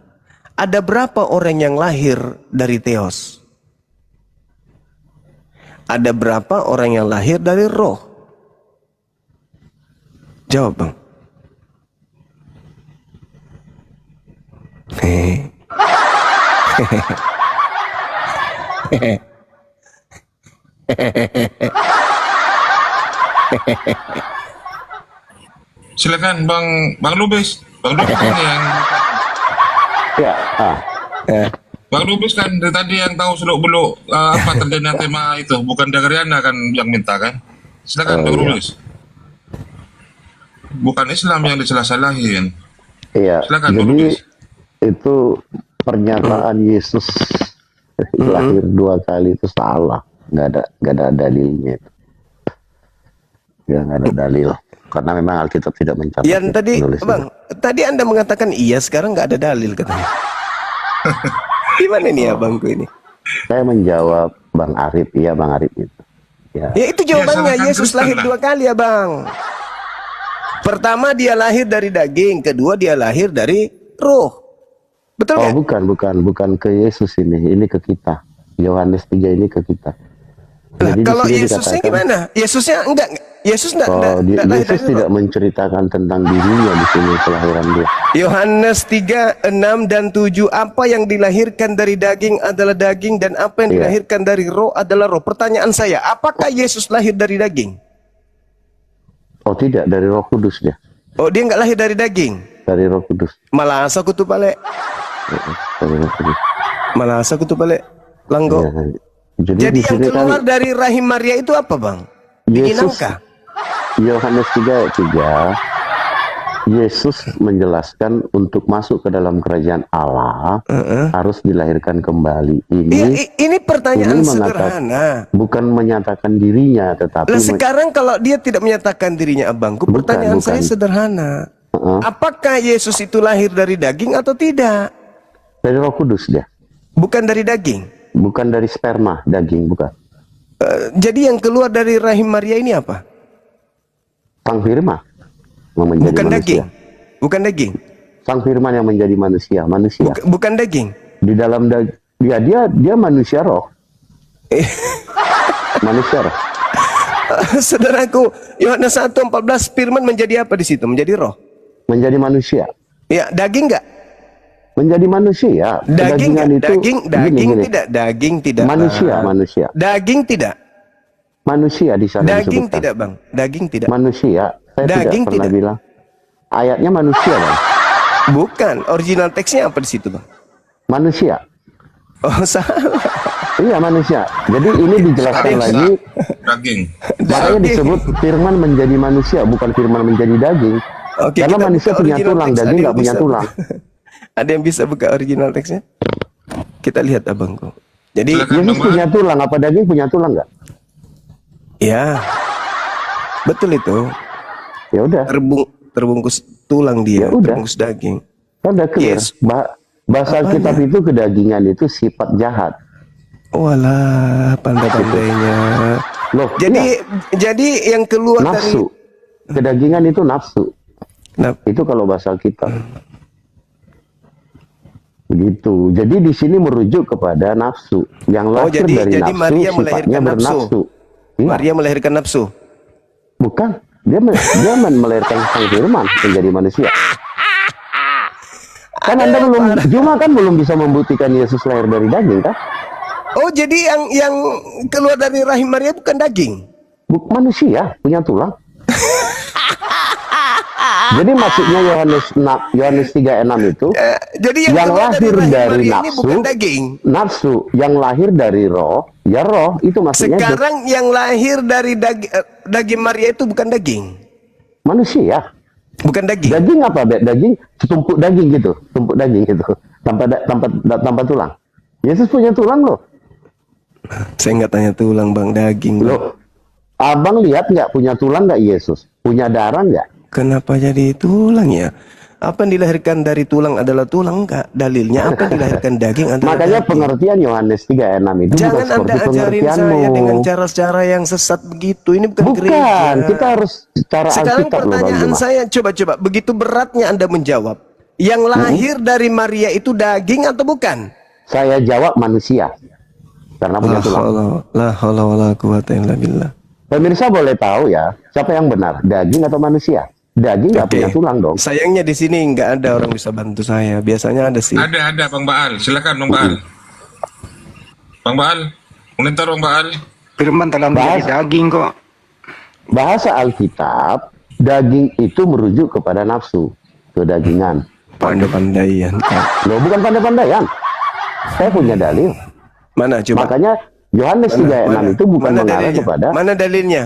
ada berapa orang yang lahir dari Theos? Ada berapa orang yang lahir dari roh? Jawab bang. Silakan Bang Lubis. Bang Lubis kan yang Ya, Bang Lubis kan dari tadi yang tahu seluk-beluk apa terjadinya tema itu, bukan dari Anda kan yang minta kan? Silakan Bang Lubis. Bukan Islam yang disalah-salahin. iya. Silakan Bang Jadi Lubis. itu pernyataan Yesus lahir 2 kali itu salah. Nggak ada dalilnya itu. Ya, nggak ada dalil. Karena memang Alkitab tidak mencatat. Yang tadi menulisnya. bang, tadi Anda mengatakan iya, sekarang nggak ada dalil katanya. Gimana nih abangku ini? Saya menjawab Bang Arif, iya Bang Arif itu. Ya, Ya itu jawabannya, salahkan Yesus Kristen lahir lah. 2 kali ya bang. Pertama dia lahir dari daging, kedua dia lahir dari roh. Betul oh nggak? bukan ke Yesus ini ke kita. Yohanes 3 ini ke kita. Nah, Jadi di kalau sini Yesusnya dikatakan, gimana? Yesusnya enggak. Yesus enggak lahir Yesus dari tidak roh. menceritakan tentang dirinya di sini kelahiran dia. Yohanes 3, 6 dan 7, apa yang dilahirkan dari daging adalah daging dan apa yang Iya. dilahirkan dari roh adalah roh. Pertanyaan saya, apakah Yesus lahir dari daging? Oh tidak, dari Roh Kudus dia. Oh, dia enggak lahir dari daging. Dari Roh Kudus. Malah asa kutu balik. Dari Roh Kudus. Malah asa kutu balik. Langgo. Ya, jadi Jadi di yang sini keluar kan dari rahim Maria itu apa, Bang? Bikin Yesus, angka. Yohanes 3 ayat 3, Yesus menjelaskan untuk masuk ke dalam kerajaan Allah harus dilahirkan kembali. Iya, ini pertanyaan ini mengatakan- sederhana. bukan menyatakan dirinya, tetapi Lah sekarang kalau dia tidak menyatakan dirinya abangku, Bukan, pertanyaan saya bukan. sederhana. Apakah Yesus itu lahir dari daging atau tidak? dari Roh Kudus dia, Bukan dari daging. bukan dari sperma daging, bukan. Jadi yang keluar dari rahim Maria ini apa? Sang Firman yang menjadi Bukan manusia. daging. Bukan daging. Sang Firman yang menjadi manusia. Bukan daging. Di dalam dia manusia roh. Manusia roh. Saudaraku, Yohanes 1:14 firman menjadi apa di situ? Menjadi roh. Menjadi manusia. Ya, daging enggak? Menjadi manusia. Daging Kedagingan enggak? Daging gini. tidak, daging tidak. Manusia, Bang. manusia. Daging tidak. Manusia di sana Daging disebutkan. tidak, Bang. Daging tidak. Manusia. Saya Daging tidak pernah tidak. bilang. Ayatnya manusia, Bang. Bukan, original teksnya apa di situ, Bang? Manusia. Oh, salah. Iya, manusia. Jadi ini dijelaskan Ada- lagi. Daging. Makanya Daging. disebut firman menjadi manusia, bukan firman menjadi daging. Oke, Karena kita manusia buka punya original tulang, teks. daging Ada yang nggak punya bisa tulang. Ada yang bisa buka original teksnya? Kita lihat abangku. Jadi, Silakan. Yesus punya tulang, apa daging punya tulang nggak? ya, betul itu. Ya udah, Terbungkus tulang dia, Ya udah. terbungkus daging. kan udah clear. Yes. Bahasa Apanya? Alkitab itu kedagingan itu sifat jahat. Walah, pandai-pandainya. Loh, Jadi, iya, jadi yang keluar nafsu. Kedagingan itu nafsu. dari Itu kalau bahasa Alkitab. Begitu. Jadi di sini merujuk kepada nafsu. Yang lahir dari jadi nafsu Maria sifatnya melahirkan nafsu. bernafsu. Iya. Maria melahirkan nafsu. Bukan. Dia melahirkan sang firman menjadi manusia. Kan Anda belum bisa membuktikan Yesus lahir dari daging kan? Oh, jadi yang keluar dari rahim Maria bukan daging. Manusia punya tulang. Jadi maksudnya Yohanes 3:6 itu Jadi yang keluar lahir rahim dari Maria ini nafsu, bukan daging. nafsu yang lahir dari roh, ya roh itu maksudnya Sekarang yang lahir dari daging Maria itu bukan daging. manusia. Bukan daging. Daging apa? Daging setumpuk daging gitu, tumpuk daging gitu, tanpa tulang. Yesus punya tulang loh. Saya nggak tanya tulang, Bang, daging. Bang. Loh, abang lihat nggak punya tulang nggak Yesus? Punya darah nggak? Kenapa jadi tulang ya? Apa yang dilahirkan dari tulang adalah tulang? Enggak. Dalilnya apa yang dilahirkan daging adalah Makanya daging. pengertian Yohanes 3 ayat 6 itu Jangan bukan Anda seperti ajarin pengertianmu. saya dengan cara-cara yang sesat begitu. Ini bukan Bukan, gereja. kita harus cara Sekarang Alkitab loh Bang pertanyaan Juma. saya, coba-coba, begitu beratnya Anda menjawab. Yang lahir dari Maria itu daging atau bukan? Saya jawab manusia. Karena punya tulang. La haula wala quwata illa billah. Pemirsa boleh tahu ya, siapa yang benar, daging atau manusia? Daging nggak punya tulang dong. Sayangnya di sini nggak ada orang bisa bantu saya. Biasanya ada sih. Ada Bang Baal. Silakan Bang Baal. Bang Baal, komentar Bang Baal. Firman telah menjadi daging kok. Bahasa Alkitab, daging itu merujuk kepada nafsu, kedagingan. Pandai-pandaian. Loh, bukan pandai-pandaian. Saya punya dalil. Mana coba? Makanya Yohanes 3 ayat 6 itu bukan mengarah dalilnya? kepada Mana dalilnya?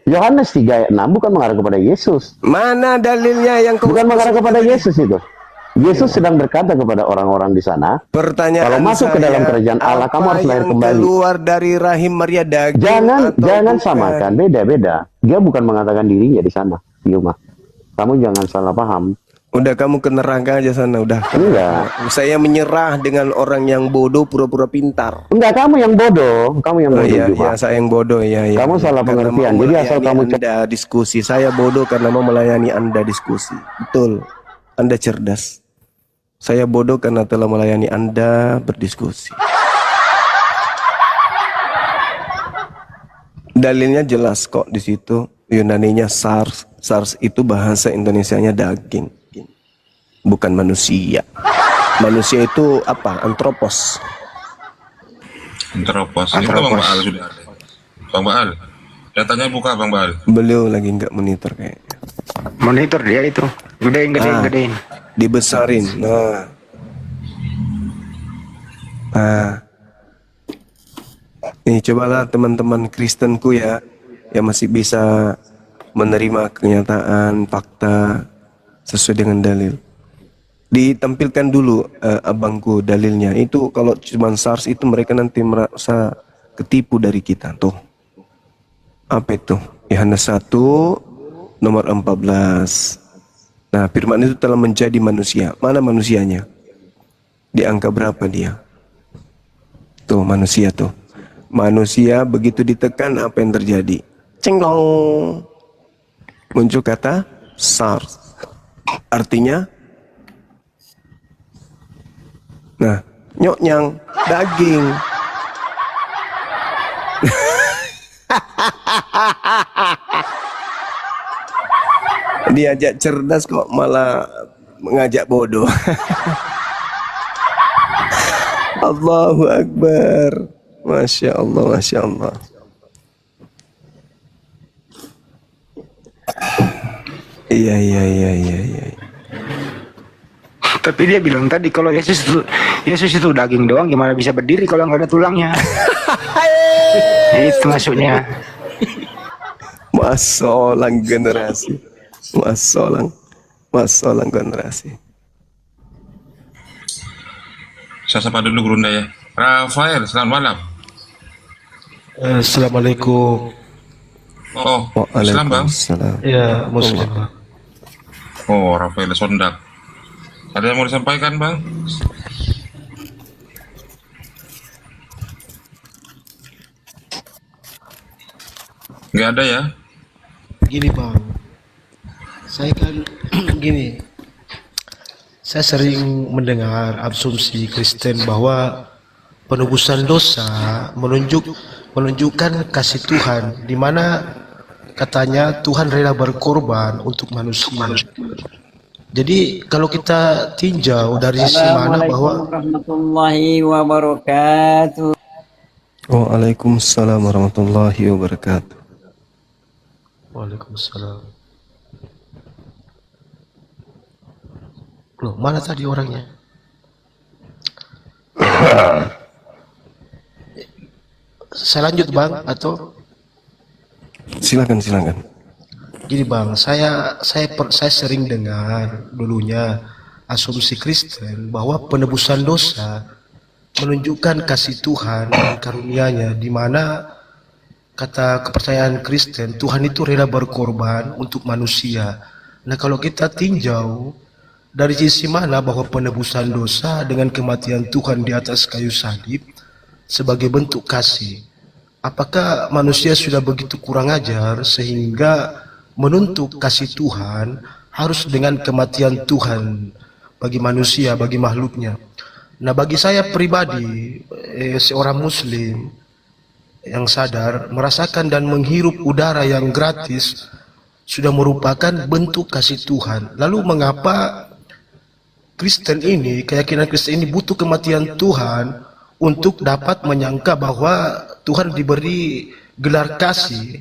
Yohanes 3 ayat 6 bukan mengarah kepada Yesus. Mana dalilnya yang Bukan mengarah kepada Yesus itu. Yesus sedang berkata kepada orang-orang di sana, Pertanyaan kalau masuk ke dalam kerajaan Allah, kamu harus lahir kembali. Keluar dari rahim Maria daging. Jangan bukan? samakan, beda-beda. Dia bukan mengatakan dirinya di sana, di rumah. Kamu jangan salah paham. Udah kamu ke neraka aja sana udah. Enggak. Saya menyerah dengan orang yang bodoh pura-pura pintar. Enggak, kamu yang bodoh. Kamu yang bodoh Iya, juga. iya, saya yang bodoh ya. Kamu salah Karena pengertian. mau Jadi asal melayani kamu Anda diskusi, saya bodoh karena mau melayani Anda diskusi. Betul. Anda cerdas. Saya bodoh karena telah melayani Anda berdiskusi. Dalilnya jelas kok di situ. Yunaninya SARS. SARS itu bahasa Indonesianya daging. Bukan manusia. Manusia itu apa? Antropos. Antropos. Itu Bang Baal sudah ada. Bang Baal, datanya buka Bang Baal. Beliau lagi nggak monitor kayaknya. Monitor dia itu. Gedein. Dibesarin. Nah. Nih cobalah teman-teman Kristenku ya, yang masih bisa menerima kenyataan, fakta sesuai dengan dalil. Ditampilkan dulu abangku dalilnya. Itu kalau cuma SARS itu mereka nanti merasa ketipu dari kita tuh. Apa itu? Yohanes 1 nomor 14. Nah, firman itu telah menjadi manusia. Mana manusianya? Di angka berapa dia? Tuh manusia tuh. Manusia begitu ditekan apa yang terjadi? Cenglong. Muncul kata SARS. Artinya nah, nyoknyang, daging. Diajak cerdas kok malah mengajak bodoh. Allahu Akbar. Masya Allah, Masya Allah. Iya. Tapi dia bilang tadi kalau Yesus itu daging doang, gimana bisa berdiri kalau nggak ada tulangnya? Itu maksudnya. Masolang generasi. Masolang generasi. Saya sapa dulu Gurunda ya. Rafael, selamat malam. Assalamualaikum. Oh, Islam Bang. Waalaikumsalam. Ya, Muslim, Bang. Oh, Rafael Sondak. Ada yang mau disampaikan Bang? Nggak ada ya? Gini, Bang. Saya kan gini. Saya sering mendengar asumsi Kristen bahwa penebusan dosa menunjukkan kasih Tuhan, di mana katanya Tuhan rela berkorban untuk manusia. Jadi kalau kita tinjau dari sisi mana bahwa warahmatullahi wabarakatuh. Waalaikumsalam warahmatullahi wabarakatuh. Waalaikumsalam. Loh, mana tadi orangnya? Saya lanjut Bang atau Silakan. gini Bang, saya sering dengar dulunya asumsi Kristen bahwa penebusan dosa menunjukkan kasih Tuhan dan karunia-Nya, di mana kata kepercayaan Kristen Tuhan itu rela berkorban untuk manusia. Nah, kalau kita tinjau dari sisi mana bahwa penebusan dosa dengan kematian Tuhan di atas kayu salib sebagai bentuk kasih. Apakah manusia sudah begitu kurang ajar sehingga menuntut kasih Tuhan harus dengan kematian Tuhan bagi manusia, bagi makhluknya? Nah, bagi saya pribadi, seorang muslim yang sadar, merasakan dan menghirup udara yang gratis sudah merupakan bentuk kasih Tuhan. Lalu mengapa Kristen ini, keyakinan Kristen ini butuh kematian Tuhan untuk dapat menyangka bahwa Tuhan diberi gelar kasih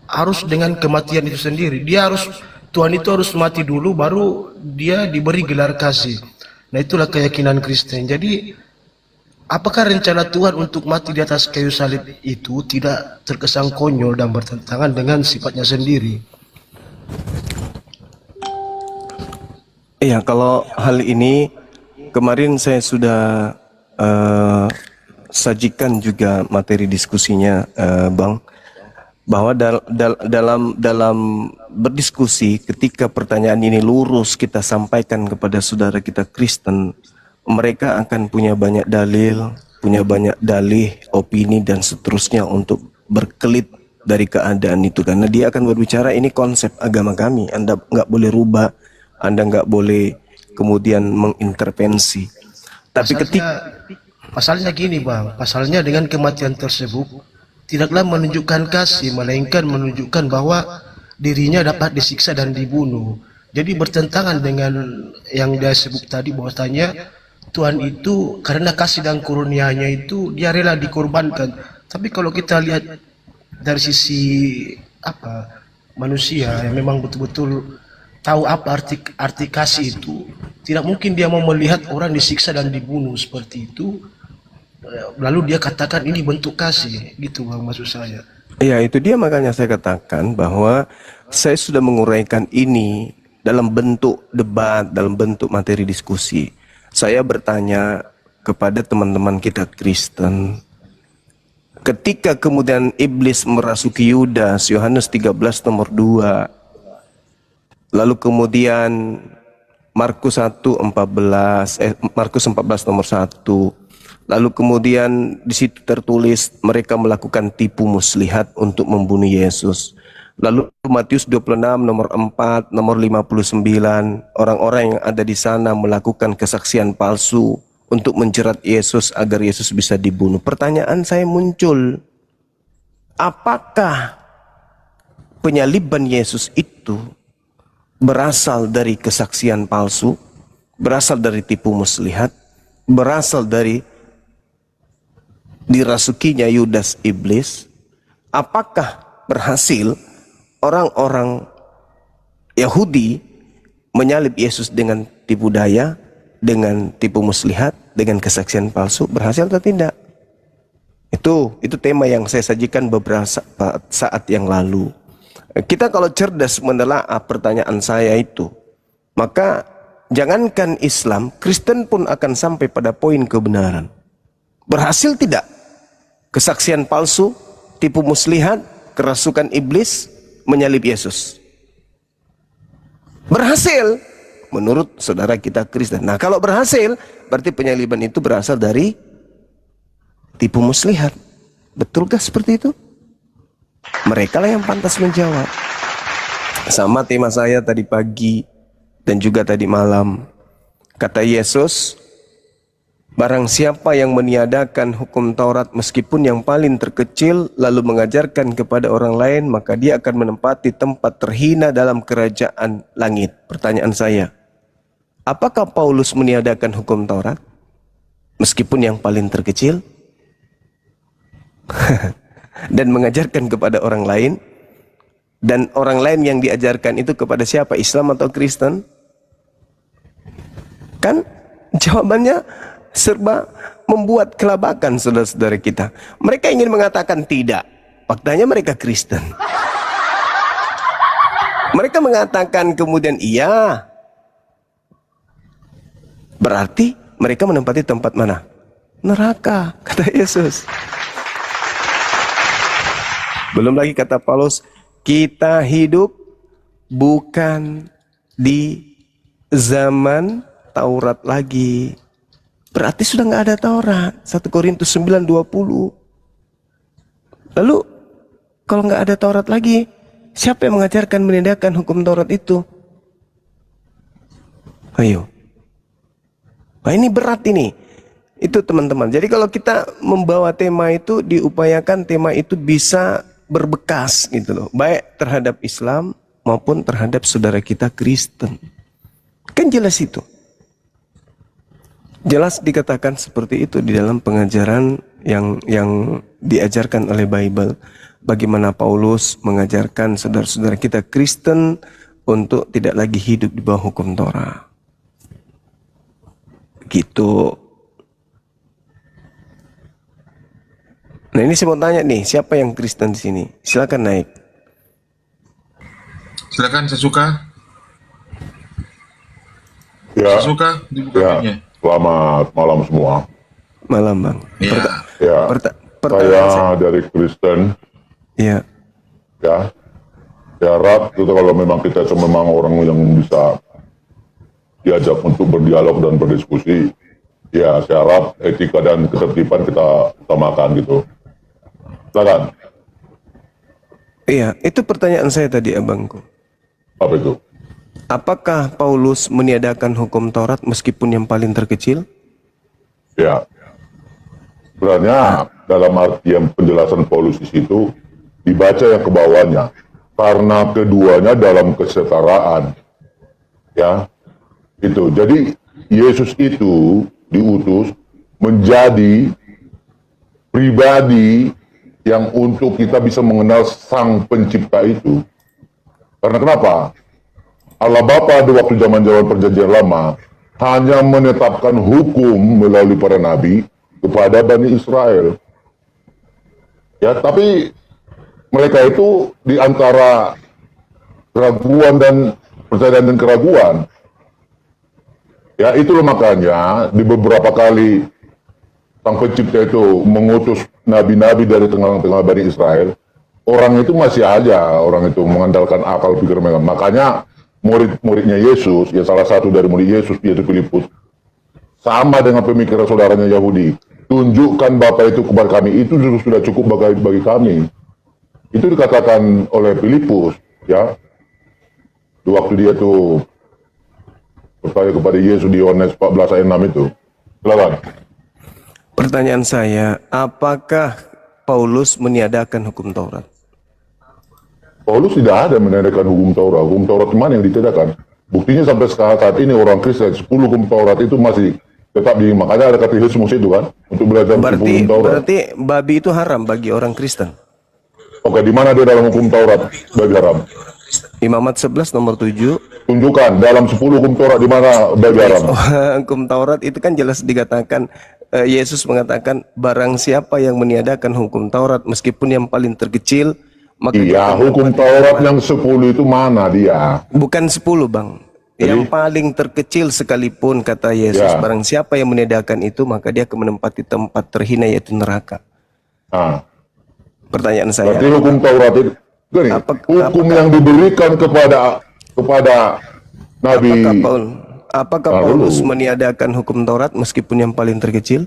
harus dengan kematian itu sendiri. Tuhan itu harus mati dulu baru dia diberi gelar kasih. Nah, itulah keyakinan Kristen. Jadi apakah rencana Tuhan untuk mati di atas kayu salib itu tidak terkesan konyol dan bertentangan dengan sifatnya sendiri? Iya, kalau hal ini kemarin saya sudah sajikan juga materi diskusinya, Bang, bahwa dalam berdiskusi, ketika pertanyaan ini lurus kita sampaikan kepada saudara kita Kristen, mereka akan punya banyak dalil, punya banyak dalih, opini dan seterusnya untuk berkelit dari keadaan itu, karena dia akan berbicara ini konsep agama kami, Anda nggak boleh rubah, Anda nggak boleh kemudian mengintervensi. Tapi pasalnya gini, Bang, pasalnya dengan kematian tersebut tidaklah menunjukkan kasih, melainkan menunjukkan bahwa dirinya dapat disiksa dan dibunuh. Jadi bertentangan dengan yang dia sebut tadi, bahwasanya Tuhan itu karena kasih dan kurnia-Nya itu dia rela dikorbankan. Tapi kalau kita lihat dari sisi manusia yang memang betul-betul tahu apa arti kasih itu, tidak mungkin dia mau melihat orang disiksa dan dibunuh seperti itu lalu dia katakan ini bentuk kasih, gitu Bang, maksud saya. Iya, itu dia, makanya saya katakan bahwa saya sudah menguraikan ini dalam bentuk debat, dalam bentuk materi diskusi. Saya bertanya kepada teman-teman kita Kristen, ketika kemudian iblis merasuki Yudas, Yohanes 13 nomor 2, lalu kemudian Markus 14 nomor 1, lalu kemudian di situ tertulis mereka melakukan tipu muslihat untuk membunuh Yesus. Lalu Matius 26 nomor 4, nomor 59, orang-orang yang ada di sana melakukan kesaksian palsu untuk menjerat Yesus agar Yesus bisa dibunuh. Pertanyaan saya muncul, apakah penyaliban Yesus itu berasal dari kesaksian palsu, berasal dari tipu muslihat, berasal dari dirasukinya Yudas iblis? Apakah berhasil orang-orang Yahudi menyalib Yesus dengan tipu daya, dengan tipu muslihat, dengan kesaksian palsu? Berhasil atau tidak? Itu tema yang saya sajikan beberapa saat yang lalu. Kita kalau cerdas menelaah pertanyaan saya itu, maka jangankan Islam, Kristen pun akan sampai pada poin kebenaran. Berhasil tidak kesaksian palsu, tipu muslihat, kerasukan iblis menyalib Yesus? Berhasil menurut saudara kita Kristen. Nah, kalau berhasil, berarti penyaliban itu berasal dari tipu muslihat. Betulkah seperti itu? Mereka lah yang pantas menjawab. Sama tema saya tadi pagi dan juga tadi malam. Kata Yesus, barang siapa yang meniadakan hukum Taurat meskipun yang paling terkecil lalu mengajarkan kepada orang lain, maka dia akan menempati tempat terhina dalam kerajaan langit. Pertanyaan saya, apakah Paulus meniadakan hukum Taurat meskipun yang paling terkecil? Dan mengajarkan kepada orang lain, dan orang lain yang diajarkan itu kepada siapa? Islam atau Kristen? Kan jawabannya serba membuat kelabakan saudara-saudara kita. Mereka ingin mengatakan tidak, faktanya mereka Kristen. Mereka mengatakan kemudian iya, berarti mereka menempati tempat mana? Neraka, kata Yesus. Belum lagi kata Paulus, kita hidup bukan di zaman Taurat lagi. Berarti sudah nggak ada Taurat. 1 Korintus 9:20. Lalu kalau nggak ada Taurat lagi, siapa yang mengajarkan menegakkan hukum Taurat itu? Ayo. Nah ini berat ini. Itu teman-teman. Jadi kalau kita membawa tema itu, diupayakan tema itu bisa berbekas gitu loh. Baik terhadap Islam maupun terhadap saudara kita Kristen. Kan jelas itu. Jelas dikatakan seperti itu di dalam pengajaran yang diajarkan oleh Bible. Bagaimana Paulus mengajarkan saudara-saudara kita Kristen untuk tidak lagi hidup di bawah hukum Torah. Gitu. Nah ini saya mau tanya nih, siapa yang Kristen di sini? Silakan naik. Silakan, saya suka. Ya, Saya suka dibuka ya. mic-nya. Selamat malam semua. Malam bang. Ya. Ya, Pertanyaan saya dari Kristen. Ya. Ya, saya harap itu kalau memang kita itu memang orang yang bisa diajak untuk berdialog dan berdiskusi, ya saya harap etika dan ketertiban kita utamakan gitu. Silakan. Iya, itu pertanyaan saya tadi abangku. Apa itu? Apakah Paulus meniadakan hukum Taurat meskipun yang paling terkecil? Ya, sebenarnya dalam artian penjelasan Paulus di situ dibaca yang ke bawahnya, karena keduanya dalam kesetaraan. Ya, itu. Jadi Yesus itu diutus menjadi pribadi yang untuk kita bisa mengenal Sang Pencipta itu. Karena kenapa? Allah Bapa di waktu zaman-zaman perjanjian lama hanya menetapkan hukum melalui para nabi kepada Bani Israel. Ya, tapi mereka itu di antara keraguan dan percayaan dan keraguan. Ya, itulah makanya di beberapa kali Sang Pencipta itu mengutus nabi-nabi dari tengah-tengah Bani Israel, orang itu masih aja, orang itu mengandalkan akal pikir mereka. Makanya murid-muridnya Yesus, ya salah satu dari murid Yesus, yaitu Filipus, sama dengan pemikiran saudaranya Yahudi. Tunjukkan Bapa itu kepada kami, itu sudah cukup bagi kami. Itu dikatakan oleh Filipus, ya. Di waktu dia tuh bertanya kepada Yesus di Yohanes 14 ayat 6 itu. Silakan. Pertanyaan saya, apakah Paulus meniadakan hukum Taurat? Paulus tidak ada meniadakan hukum Taurat. Hukum Taurat mana yang ditiadakan? Buktinya sampai saat ini orang Kristen 10 hukum Taurat itu masih tetap di, makanya ada katekismus itu kan untuk belajar hukum Taurat. Berarti babi itu haram bagi orang Kristen. Oke, di mana dia dalam hukum Taurat bagi haram? Imamat 11 nomor 7. Tunjukkan dalam 10 hukum Taurat di mana bagi haram. Hukum Taurat itu kan jelas dikatakan, Yesus mengatakan barang siapa yang meniadakan hukum Taurat meskipun yang paling terkecil, maka iya, hukum Taurat yang 10 itu mana dia? bukan 10 bang. Yang paling terkecil sekalipun kata Yesus, Ya. barang siapa yang meniadakan itu maka dia akan menempati tempat terhina yaitu neraka. Nah, Pertanyaan saya, berarti hukum Taurat itu gini, hukum yang diberikan kepada Nabi. apakah Paulus meniadakan hukum Taurat meskipun yang paling terkecil?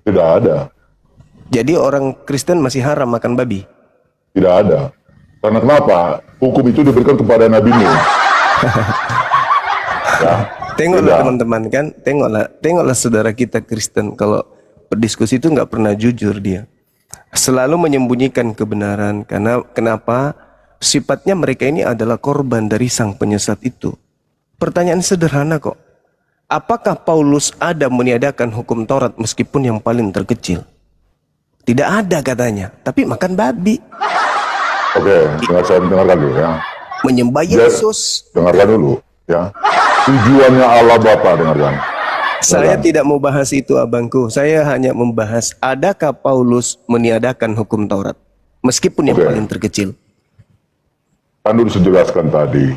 Tidak ada. Jadi orang Kristen masih haram makan babi? Tidak ada. Karena kenapa? Hukum itu diberikan kepada Nabi Nuh. Ya, Tengoklah tidak. teman-teman kan, tengoklah saudara kita Kristen kalau berdiskusi itu nggak pernah jujur dia, selalu menyembunyikan kebenaran. Karena kenapa? Sifatnya mereka ini adalah korban dari sang penyesat itu. Pertanyaan sederhana kok, apakah Paulus ada meniadakan hukum Taurat meskipun yang paling terkecil? Tidak ada katanya, tapi makan babi, Oke, dengarkan dulu ya. menyembah Yesus. Dengarkan dulu ya. Tujuannya Allah Bapa, dengarkan. Saya tidak mau bahas itu abangku. Saya hanya membahas adakah Paulus meniadakan hukum Taurat meskipun yang Oke. paling terkecil. Kan dulu dijelaskan tadi.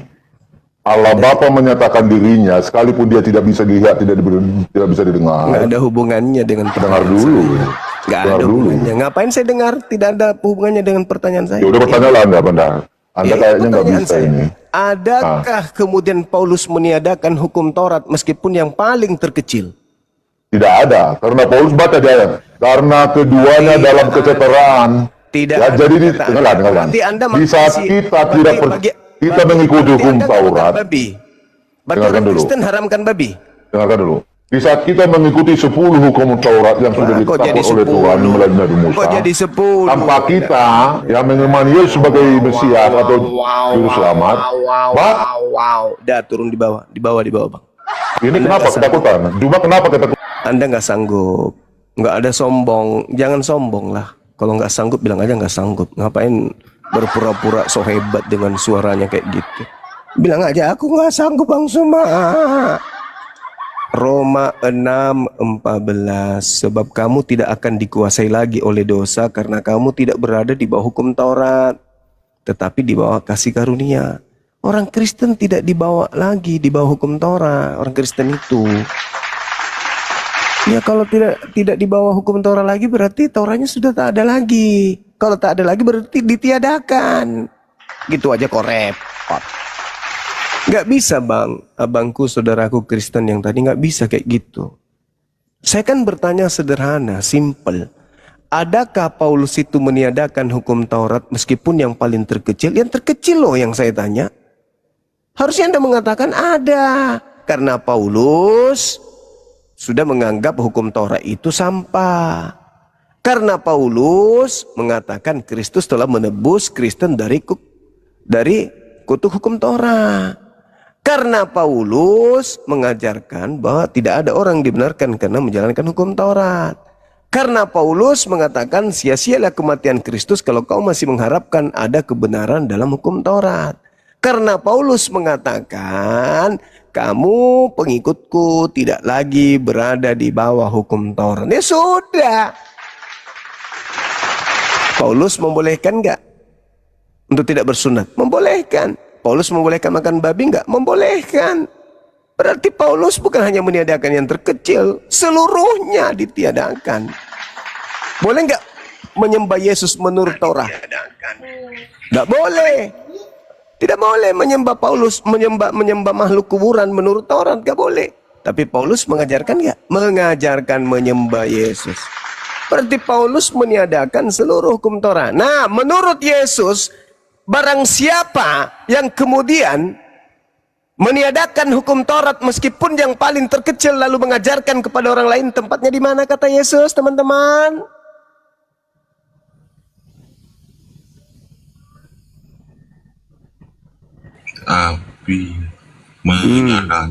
Allah Bapa menyatakan dirinya sekalipun dia tidak bisa dilihat, tidak bisa didengar. Nggak ada hubungannya dengan Dengar pertanyaan dulu. saya. Nggak Dengar ada dulu. hubungannya. Ngapain saya dengar? Tidak ada hubungannya dengan pertanyaan saya. Ya udah pertanyaan lah Anda, benar. Anda Ya, itu kayaknya nggak pertanyaan bisa saya. ini. Adakah kemudian Paulus meniadakan hukum Taurat meskipun yang paling terkecil? Tidak ada, karena Paulus baca di ayat. Karena keduanya Tidak dalam ada. kesetaraan. Tidak Ya, ada jadi perkataan. dengarkan. Berarti Anda Di saat masih- kita bagi- tidak bagi- kita bagi- mengikuti berarti hukum Anda nggak makan Taurat. babi. Berarti Dengarkan orang dulu. Kristen haramkan babi. Dengarkan dulu. Di saat kita mengikuti 10 hukum Taurat yang sudah Wah, kok jadi ditetapkan oleh Tuhan 10? melalui Nabi Musa. Kok jadi 10? Tanpa kita yang mengimani Yesus sebagai Mesias atau Juru Selamat. Pak, Wow. Dah turun di bawah, Bang. ini kenapa ketakutan? Cuma kenapa ketakutan? Anda nggak sanggup, nggak ada sombong, jangan sombong lah. Kalau nggak sanggup bilang aja nggak sanggup. Ngapain berpura-pura so hebat dengan suaranya kayak gitu? Bilang aja aku nggak sanggup Bang Suma. Roma 6:14, sebab kamu tidak akan dikuasai lagi oleh dosa karena kamu tidak berada di bawah hukum Taurat, tetapi di bawah kasih karunia. Orang Kristen tidak dibawa lagi di bawah hukum Taurat. Orang Kristen itu, ya kalau tidak di bawah hukum Taurat lagi berarti Tauratnya sudah tak ada lagi. Kalau tak ada lagi berarti ditiadakan. Gitu aja kok repot. Nggak bisa bang, abangku, saudaraku Kristen yang tadi nggak bisa kayak gitu. Saya kan bertanya sederhana, simple. Adakah Paulus itu meniadakan hukum Taurat meskipun yang paling terkecil? Yang terkecil loh yang saya tanya. Harusnya Anda mengatakan ada. Karena Paulus sudah menganggap hukum Taurat itu sampah. Karena Paulus mengatakan Kristus telah menebus Kristen dari kutuk hukum Taurat. Karena Paulus mengajarkan bahwa tidak ada orang dibenarkan karena menjalankan hukum Taurat. Karena Paulus mengatakan sia-sialah kematian Kristus kalau kau masih mengharapkan ada kebenaran dalam hukum Taurat. Karena Paulus mengatakan kamu pengikutku tidak lagi berada di bawah hukum Taurat. Ya sudah. Paulus membolehkan enggak untuk tidak bersunat? Membolehkan. Paulus membolehkan makan babi enggak? Membolehkan. Berarti Paulus bukan hanya meniadakan yang terkecil, seluruhnya ditiadakan. Boleh enggak menyembah Yesus menurut Taurat? Enggak boleh. Tidak boleh menyembah Paulus, menyembah makhluk kuburan menurut Taurat, enggak boleh. Tapi Paulus mengajarkan enggak? Mengajarkan menyembah Yesus. Berarti Paulus meniadakan seluruh hukum Taurat. Nah, menurut Yesus, barang siapa yang kemudian meniadakan hukum Taurat meskipun yang paling terkecil lalu mengajarkan kepada orang lain, tempatnya di mana kata Yesus, teman-teman? Api menyala.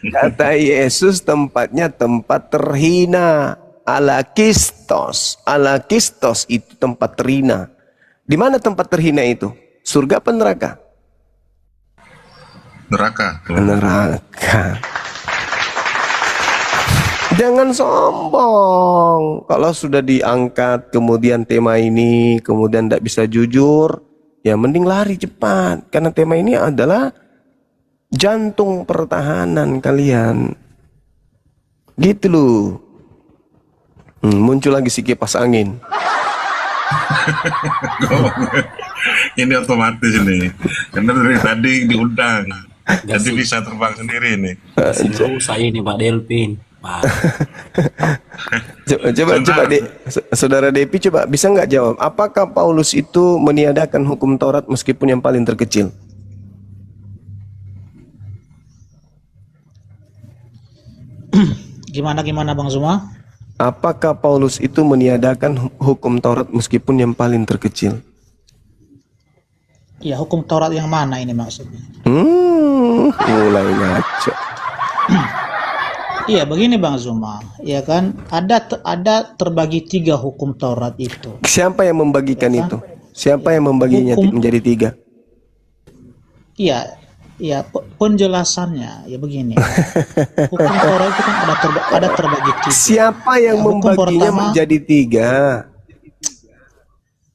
Kata Yesus tempatnya tempat terhina. Alakistos. Alakistos itu tempat terhina. Di mana tempat terhina itu? Surga apa neraka? Neraka. Neraka. Jangan sombong. Kalau sudah diangkat kemudian tema ini, kemudian tidak bisa jujur, ya mending lari cepat. Karena tema ini adalah jantung pertahanan kalian. Gitu loh. Muncul lagi si kipas angin. Ini otomatis ini. Karena dari tadi diundang. Jadi bisa terbang sendiri nih. Saya ini Pak Delpin. Coba Saudara Depi coba bisa nggak jawab? Apakah Paulus itu meniadakan hukum Taurat meskipun yang paling terkecil? Gimana Bang Zuma? Apakah Paulus itu meniadakan hukum Taurat meskipun yang paling terkecil? Ya, hukum Taurat yang mana ini maksudnya? Mulai ngaco. Iya, begini Bang Zuma, ya kan? Ada terbagi 3 hukum Taurat itu. Siapa yang membagikan Ya kan? itu? Siapa yang membaginya menjadi 3? Iya, penjelasannya ya begini. Hukum Taurat itu kan ada terbagi 3. Siapa yang Ya, hukum membaginya pertama, menjadi 3?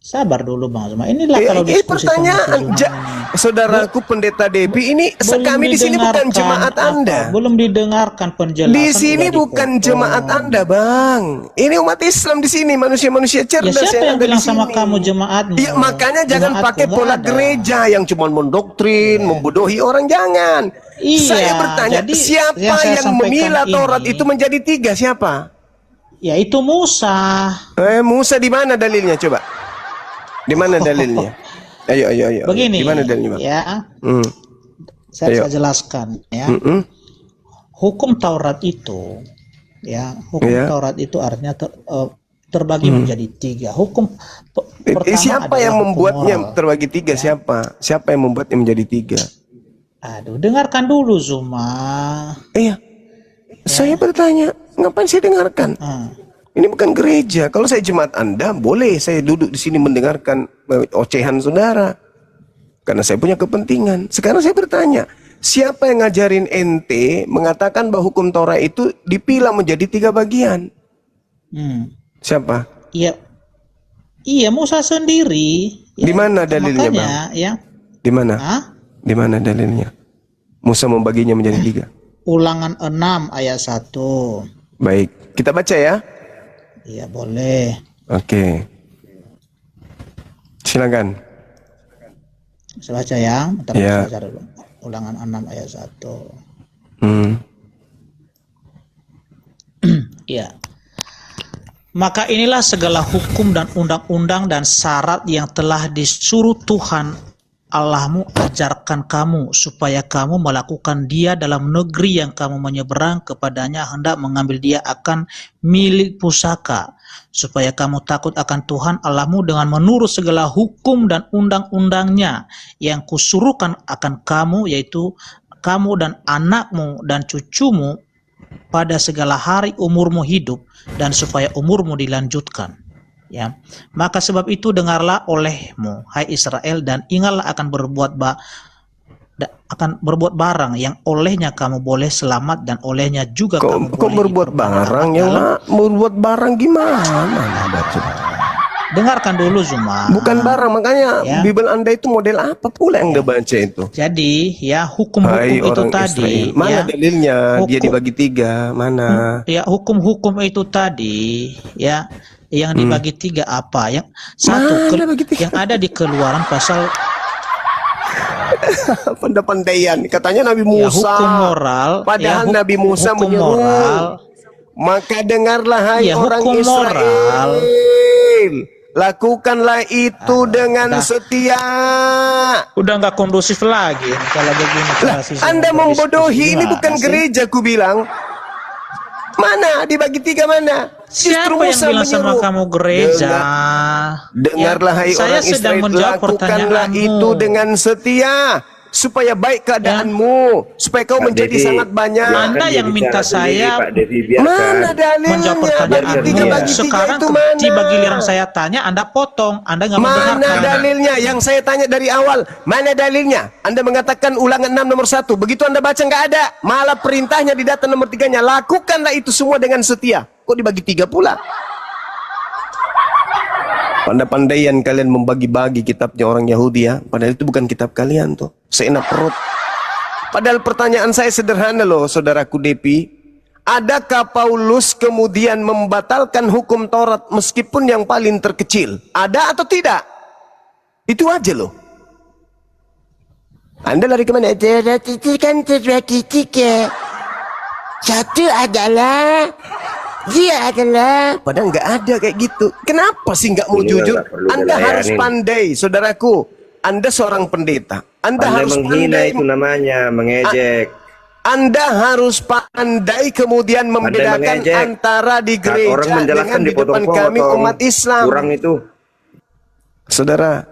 Sabar dulu Bang Zuma. Inilah kalau diskusi sama pertanyaan, si Zuma ini. saudaraku pendeta Depi, ini kami di sini bukan jemaat Anda. Belum didengarkan penjelasan. Di sini bukan jemaat Anda, Bang. Ini umat Islam di sini, manusia-manusia Ya cerdas siapa yang ada di bilang sama sini. kamu jemaatmu? Ya, makanya jangan Jemaatku pakai nggak pola ada. gereja yang cuma mendoktrin, membodohi orang, jangan. Iya, Saya bertanya, jadi siapa yang saya yang sampaikan memilah Taurat ini- itu menjadi 3? Siapa? Ya itu Musa. Musa di mana dalilnya coba? Di mana dalilnya? Ayo. Begini. Di mana dalilnya, Bang? Ya, Hmm. saya jelaskan ya. Mm-mm. Hukum Taurat itu, ya, hukum Ya. Taurat itu artinya terbagi menjadi 3. Hukum pertama Siapa adalah yang hukum membuatnya moral. terbagi 3? Siapa? Siapa yang membuatnya menjadi 3? Aduh, dengarkan dulu Zuma. Iya. Saya bertanya, ngapain saya dengarkan? Ini bukan gereja. Kalau saya jemaat Anda, boleh saya duduk di sini mendengarkan ocehan saudara. Karena saya punya kepentingan. Sekarang saya bertanya, siapa yang ngajarin ente mengatakan bahwa hukum Taurat itu dipilah menjadi 3 bagian? Siapa? Iya, iya Musa sendiri. Ya, Di mana dalilnya, makanya, Bang? ya. Di mana? Hah? Di mana dalilnya? Musa membaginya menjadi 3. Ulangan 6 ayat 1. Baik, kita baca ya. Iya boleh. Oke. Silakan. Saya baca ya. Bentar, Ya. saya baca dulu. Ulangan 6 ayat 1. Iya. Maka inilah segala hukum dan undang-undang dan syarat yang telah disuruh Tuhan Allahmu ajarkan kamu, supaya kamu melakukan dia dalam negeri yang kamu menyeberang kepadanya hendak mengambil dia akan milik pusaka, supaya kamu takut akan Tuhan Allahmu dengan menurut segala hukum dan undang-undangnya yang kusuruhkan akan kamu, yaitu kamu dan anakmu dan cucumu pada segala hari umurmu hidup, dan supaya umurmu dilanjutkan. Ya, maka sebab itu dengarlah olehmu, hai Israel, dan ingatlah akan berbuat barang yang olehnya kamu boleh selamat, dan olehnya juga kamu Kok boleh berbuat barang yang berbuat barang gimana? Dengarkan dulu Zuma. Bukan barang, makanya Ya. Bible Anda itu model apa pula yang Anda baca itu? Jadi ya hukum-hukum Hai itu orang tadi, Israel. Mana ya, dalilnya? Dia hukum- dibagi 3, mana? ya hukum-hukum itu tadi, ya, yang dibagi 3 apa? Yang satu Mana bagi 3? yang ada di Keluaran pasal Pandai-pandaian. Katanya Nabi ya, Musa. hukum moral. Padahal ya, Nabi Musa hukum menyeru. moral. Maka dengarlah hai Ya, orang hukum Israel. moral. Lakukanlah itu dengan setia. Udah nggak kondusif lagi ini kalau begini. Lah, Anda membodohi, ini bukan gereja, ku bilang. Mana dibagi 3 mana? Siapa yang bilang sama kamu gereja? Dengarlah hai Ya, saya orang sedang Israel, menjawab lakukanlah pertanyaanmu. itu dengan setia, supaya baik keadaanmu, supaya kau menjadi sangat banyak. Anda yang minta saya Mana dalilnya? menjawab Bagi 3 pertanyaanmu. bagi 3 Sekarang itu mana? tiba giliran saya tanya, Anda potong. Anda nggak Mana mendengarkan. dalilnya? Yang saya tanya dari awal, mana dalilnya? Anda mengatakan ulangan 6 nomor 1. Begitu Anda baca nggak ada. Malah perintahnya di data nomor 3-nya, lakukanlah itu semua dengan setia. Kok dibagi 3 pula? Pandai-pandaian kalian membagi-bagi kitabnya orang Yahudi ya. Padahal itu bukan kitab kalian tuh. Seenak perut. Padahal pertanyaan saya sederhana loh, saudaraku Depi. Adakah Paulus kemudian membatalkan hukum Taurat meskipun yang paling terkecil? Ada atau tidak? Itu aja loh. Anda lari kemana? Taurat itu kan terbagi 3. Satu adalah dia adalah, padahal nggak ada kayak gitu. Kenapa sih nggak mau jujur? Anda harus pandai, saudaraku. Anda seorang pendeta. Anda harus pandai. Itu namanya mengejek. Anda harus pandai kemudian membedakan antara di gereja Orang dengan di depan kami umat Islam. Kurang itu. Saudara,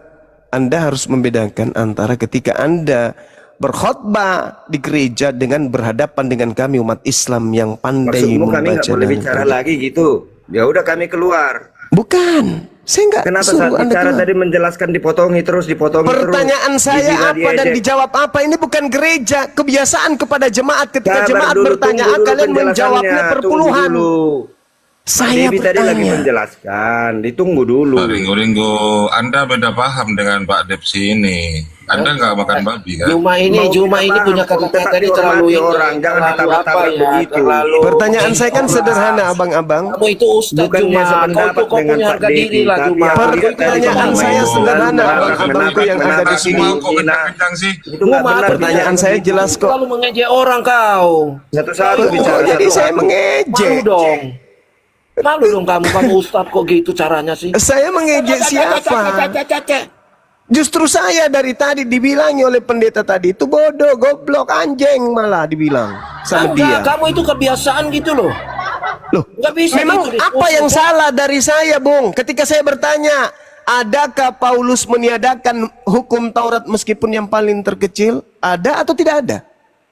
Anda harus membedakan antara ketika Anda berkhotbah di gereja dengan berhadapan dengan kami umat Islam yang pandai Maksudmu kami membaca nggak boleh dan bicara lagi gitu? Ya udah kami keluar. Bukan, saya nggak Kenapa suruh saat Anda bicara keluar. tadi menjelaskan dipotongi terus? Pertanyaan saya apa dan dijawab apa? Ini bukan gereja. Kebiasaan kepada jemaat ketika Sabar jemaat dulu, bertanya tunggu dulu kalian penjelasannya, menjawabnya perpuluhan. tunggu dulu. Saya Devi tadi lagi bertanya. menjelaskan, ditunggu dulu. Pak Ringo, Anda beda paham dengan Pak Depsi ini. Anda nggak makan babi kan? Juma ini punya kata-kata ini terlalu orang, jangan terlalu ditabrak-tabrak apa ya, begitu. terlalu Pertanyaan saya kan sederhana, abang-abang. kamu itu Ustaz Bukannya Juma, kau sependapat itu kau dengan punya Pak harga Devi, diri lah tapi Juma. aku lihat tadi Pertanyaan sama saya Ibu. sederhana, Kenapa- abang-abangku yang ada di kenapa sini. semua Kok menghina? kencang sih? Itu nggak benar. Pertanyaan saya jelas kok. Selalu mengejek orang kau. Satu-satu Oh, bicara. jadi satu. saya mengejek. Malu dong. Malu dong kamu Ustaz kok gitu caranya sih. Saya mengejek siapa? Justru saya dari tadi dibilangi oleh pendeta tadi itu bodoh, goblok, anjing malah dibilang sama dia. Enggak, kamu itu kebiasaan gitu loh. Loh, Enggak bisa memang gitu, apa yang salah dari saya, Bung? Ketika saya bertanya, adakah Paulus meniadakan hukum Taurat meskipun yang paling terkecil? Ada atau tidak ada?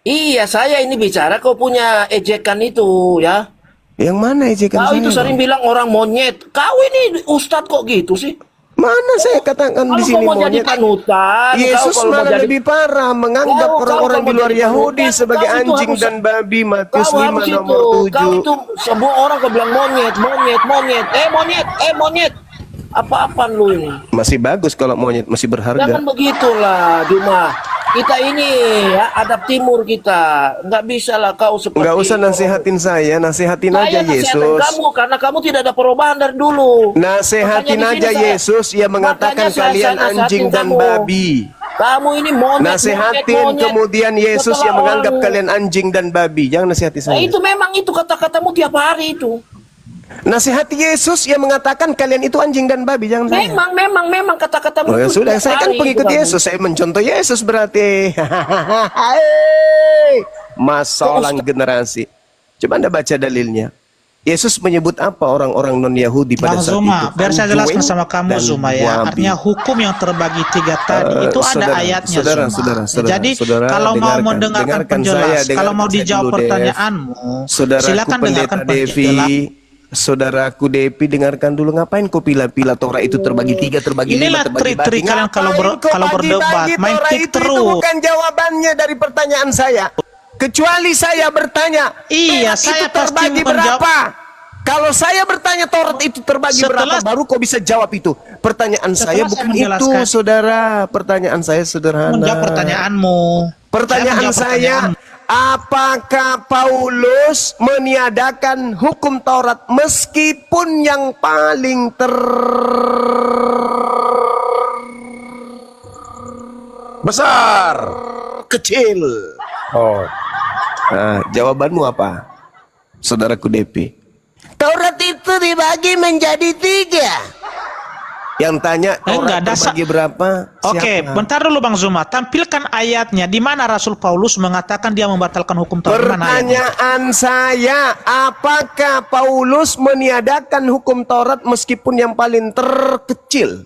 Iya, saya ini bicara kau punya ejekan itu ya. Yang mana ejekan Kau saya? itu sering Bang? bilang orang monyet. Kau ini Ustadz kok gitu sih? Mana saya katakan Kalau di sini kau mau jadi monyet? panutan, Yesus kau kalau mau malah jadi lebih parah, menganggap Kau- orang-orang kau di luar mau jadi Yahudi panutan, sebagai kau itu anjing harus- dan babi. Matius kau 5 harus itu, nomor kau 7. itu semua orang kau bilang monyet. Monyet. Apa-apaan lu ini? Masih bagus kalau monyet, masih berharga. Jangan begitulah, Juma. Kita ini ya, adab timur kita. Nggak bisa lah kau seperti Nggak usah nasihatin saya, nasihatin Saya aja nasihatin Yesus. kamu karena kamu tidak ada perubahan dari dulu. Nasehatin Makanya di aja sini saya- Yesus, ia mengatakan makanya saya kalian nasehatin anjing dan kamu. babi. Kamu ini monyet. Nasehatin kemudian Yesus Setelah yang menganggap orang- kalian anjing dan babi. Jangan nasihati Nah, saya. itu memang itu kata-katamu tiap hari itu. Nasihati Yesus yang mengatakan kalian itu anjing dan babi. Jangan saya. Memang kata-katamu Oh, ya itu sudah, tiap saya kan hari pengikut itu, kamu. Yesus. Saya mencontoh Yesus berarti. Masalah generasi. Coba Anda baca dalilnya. Yesus menyebut apa orang-orang non-Yahudi pada Bang saat Zuma, itu? biar saya jelaskan sama kamu dan Zuma ya. wabi. Artinya hukum yang terbagi 3 tadi itu ada ayatnya Zuma. Jadi kalau mau mendengarkan penjelasan, kalau mau dijawab pertanyaanmu, silakan dengarkan Devi. penjelasan. Saudaraku Devi, dengarkan dulu. Ngapain kau pilah-pilah Torah itu terbagi 3, terbagi 5, Inilah terbagi trik-trik kalian kalau berdebat, main tik Itu terus. bukan jawabannya dari pertanyaan saya. Kecuali saya bertanya, Iya, Taurat saya itu pasti terbagi menjawab. berapa? Kalau saya bertanya Taurat itu terbagi berapa, baru kau bisa jawab itu. Pertanyaan saya Setelah bukan saya itu, menjelaskan. saudara. Pertanyaan saya sederhana. Menjawab pertanyaanmu. Pertanyaan Saya menjawab saya, apakah Paulus meniadakan hukum Taurat meskipun yang paling besar, kecil? Oh. Nah, jawabanmu apa, saudaraku Depi? Taurat itu dibagi menjadi 3. Yang tanya Taurat terbagi berapa? Oke, Siapa? bentar dulu Bang Zuma. Tampilkan ayatnya di mana Rasul Paulus mengatakan dia membatalkan hukum Taurat. Di mana ayatnya? Pertanyaan saya, apakah Paulus meniadakan hukum Taurat meskipun yang paling terkecil?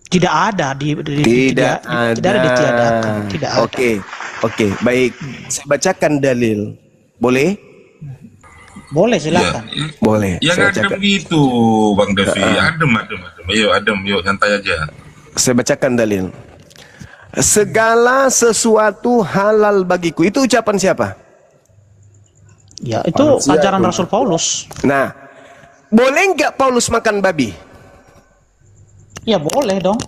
Tidak ada tidak ada ditiadakan. Tidak ada. Oke, baik. Saya bacakan dalil. Boleh? Boleh, silakan. Boleh. Yang saya adem bacakan. gitu, Bang Devi. Adem. Yuk, santai aja. Saya bacakan dalil. Segala sesuatu halal bagiku. Itu ucapan siapa? Ya, itu ajaran Rasul Paulus. Nah, boleh nggak Paulus makan babi? Ya, boleh dong.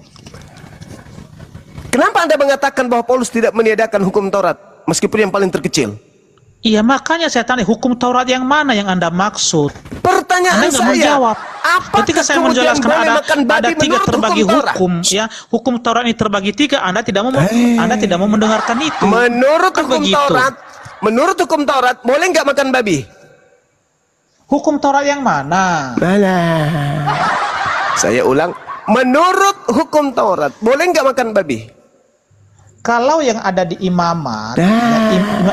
Kenapa Anda mengatakan bahwa Paulus tidak meniadakan hukum Taurat meskipun yang paling terkecil? Iya, makanya saya tanya hukum Taurat yang mana yang Anda maksud? Pertanyaan Anda nggak saya, menjawab. apakah Ketika saya kemudian menjelaskan boleh ada makan babi 3 menurut terbagi hukum Taurat? hukum, ya hukum Taurat ini terbagi 3, Anda tidak mau Anda tidak mau mendengarkan itu. Menurut Kan hukum begitu. Taurat, boleh nggak makan babi? Hukum Taurat yang mana? Saya ulang, menurut hukum Taurat, boleh nggak makan babi? Kalau yang ada di imamat, ya,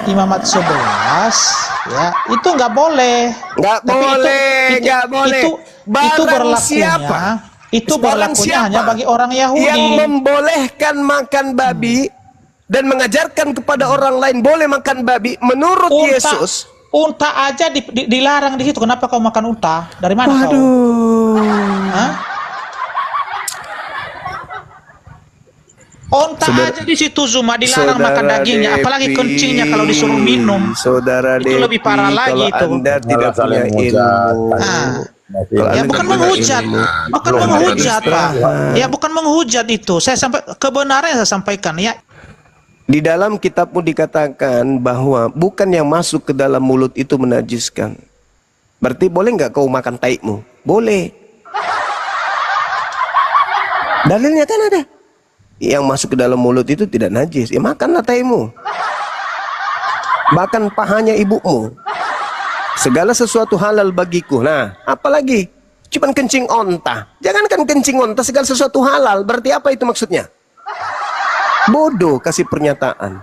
imamat 11, ya itu nggak boleh. Nggak Tapi boleh, nggak boleh. Itu Barang berlakunya. siapa? Itu Barang berlakunya siapa hanya bagi orang Yahudi. yang membolehkan makan babi dan mengajarkan kepada orang lain boleh makan babi menurut Yesus. Unta aja dilarang di situ. Kenapa kau makan unta? Dari mana kau? Hah? Unta aja di situ Zuma dilarang makan dagingnya, apalagi kencingnya kalau disuruh minum. Saudara Itu lebih parah lagi itu. Anda tidak punya ilmu. Ya bukan menghujat, bukan menghujat Pak. Ya bukan menghujat itu. Saya sampai kebenaran yang saya sampaikan ya. Di dalam kitabmu dikatakan bahwa bukan yang masuk ke dalam mulut itu menajiskan. Berarti boleh nggak kau makan taikmu? Boleh. Dalilnya kan ada. Yang masuk ke dalam mulut itu tidak najis. Ya makanlah taikmu. Bahkan pahanya ibumu. Segala sesuatu halal bagiku. Nah, apalagi? Cuman kencing onta. Jangankan kencing onta, segala sesuatu halal. Berarti apa itu maksudnya? Bodoh kasih pernyataan.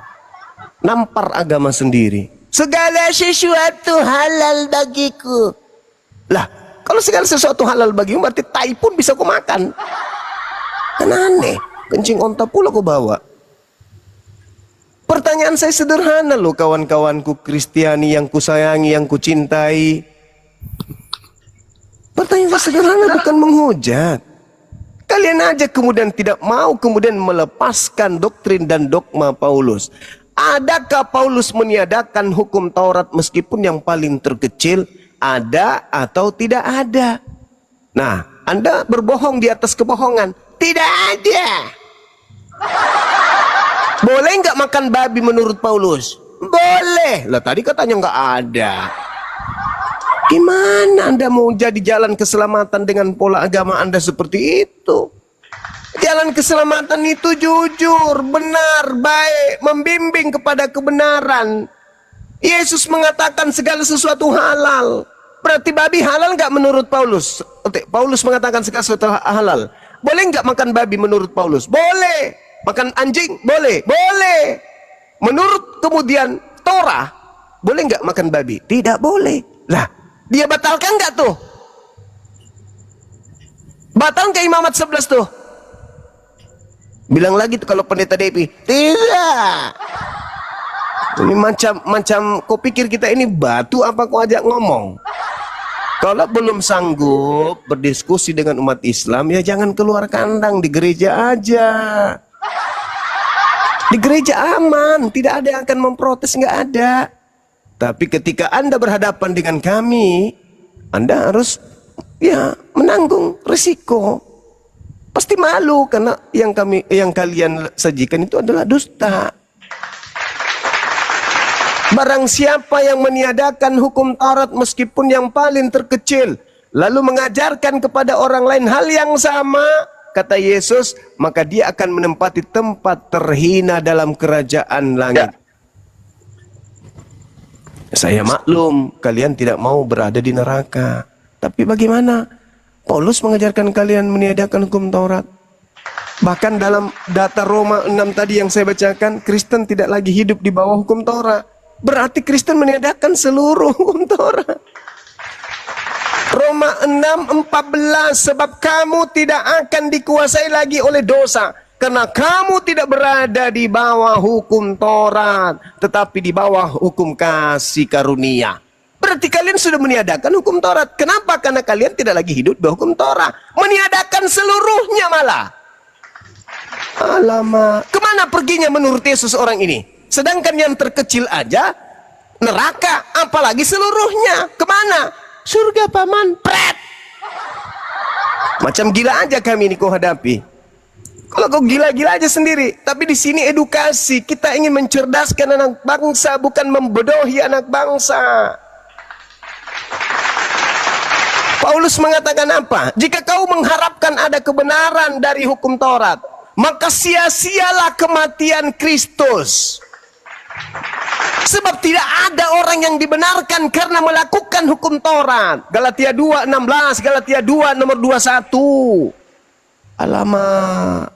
Nampar agama sendiri. Segala sesuatu halal bagiku. Lah, kalau segala sesuatu halal bagimu berarti tai pun bisa kau makan. Kan aneh. Kencing onta pula kau bawa. Pertanyaan saya sederhana loh kawan-kawanku Kristiani yang kusayangi, yang kucintai. Pertanyaan saya sederhana, bukan menghujat. Kalian aja kemudian tidak mau kemudian melepaskan doktrin dan dogma Paulus. Adakah Paulus meniadakan hukum Taurat meskipun yang paling terkecil? Ada atau tidak ada? Nah, Anda berbohong di atas kebohongan. Tidak ada. Boleh nggak makan babi menurut Paulus? Boleh. Lah tadi katanya nggak ada. Gimana Anda mau jadi jalan keselamatan dengan pola agama Anda seperti itu? Jalan keselamatan itu jujur, benar, baik, membimbing kepada kebenaran. Yesus mengatakan segala sesuatu halal. Berarti babi halal nggak menurut Paulus? Paulus mengatakan segala sesuatu halal. Boleh nggak makan babi menurut Paulus? Boleh. Makan anjing? Boleh. Boleh. Menurut kemudian Torah, boleh nggak makan babi? Tidak boleh. Lah, dia batalkan nggak tuh? Batal nggak imamat 11 tuh? Bilang lagi tuh kalau pendeta Depi, tidak. Ini macam kau pikir kita ini batu apa kau ajak ngomong? Kalau belum sanggup berdiskusi dengan umat Islam, ya jangan keluar kandang, di gereja aja. Di gereja aman, tidak ada yang akan memprotes, nggak ada. Tapi ketika Anda berhadapan dengan kami, Anda harus ya menanggung risiko. Pasti malu karena yang kalian sajikan itu adalah dusta. Barang siapa yang meniadakan hukum Taurat meskipun yang paling terkecil, lalu mengajarkan kepada orang lain hal yang sama, kata Yesus, maka dia akan menempati tempat terhina dalam kerajaan langit. Saya maklum, kalian tidak mau berada di neraka. Tapi bagaimana? Paulus mengajarkan kalian meniadakan hukum Taurat. Bahkan dalam data Roma 6 tadi yang saya bacakan, Kristen tidak lagi hidup di bawah hukum Taurat. Berarti Kristen meniadakan seluruh hukum Taurat. Roma 6:14, sebab kamu tidak akan dikuasai lagi oleh dosa, karena kamu tidak berada di bawah hukum Taurat, tetapi di bawah hukum kasih karunia. Berarti kalian sudah meniadakan hukum Taurat. Kenapa? Karena kalian tidak lagi hidup di hukum Taurat. Meniadakan seluruhnya malah. Alamak, kemana perginya menurut Yesus orang ini? Sedangkan yang terkecil aja neraka, apalagi seluruhnya. Kemana? Surga paman, pret. Macam gila aja kami ini kau hadapi. Kalau kau gila-gila aja sendiri. Tapi di sini edukasi. Kita ingin mencerdaskan anak bangsa, bukan membodohi anak bangsa. Paulus mengatakan apa? Jika kau mengharapkan ada kebenaran dari hukum Taurat, maka sia-sialah kematian Kristus. Sebab tidak ada orang yang dibenarkan karena melakukan hukum Taurat. Galatia 2:16, Galatia 2 nomor 21. Alamak.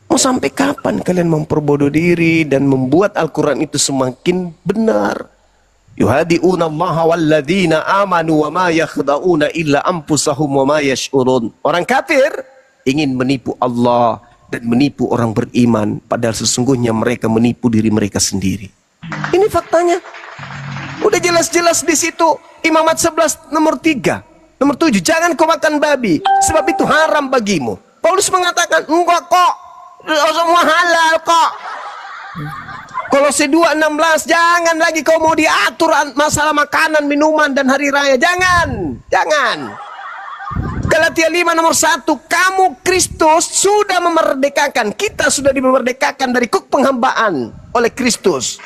Mau sampai kapan kalian memperbodoh diri dan membuat Al-Quran itu semakin benar? Yuhadi'una Allah walladzina amanu wa ma yakhda'una illa anfusahum wa ma yash'urun. Orang kafir ingin menipu Allah dan menipu orang beriman, padahal sesungguhnya mereka menipu diri mereka sendiri. Ini faktanya. Udah jelas-jelas di situ. Imamat 11 nomor 3, nomor 7, jangan kau makan babi sebab itu haram bagimu. Paulus mengatakan, enggak kok, Semua halal kok. Kolose 2:16, jangan lagi kau mau diatur masalah makanan, minuman dan hari raya. Jangan. Galatia 5 nomor 1, kamu Kristus sudah memerdekakan. Kita sudah dimerdekakan dari kuk penghambaan oleh Kristus.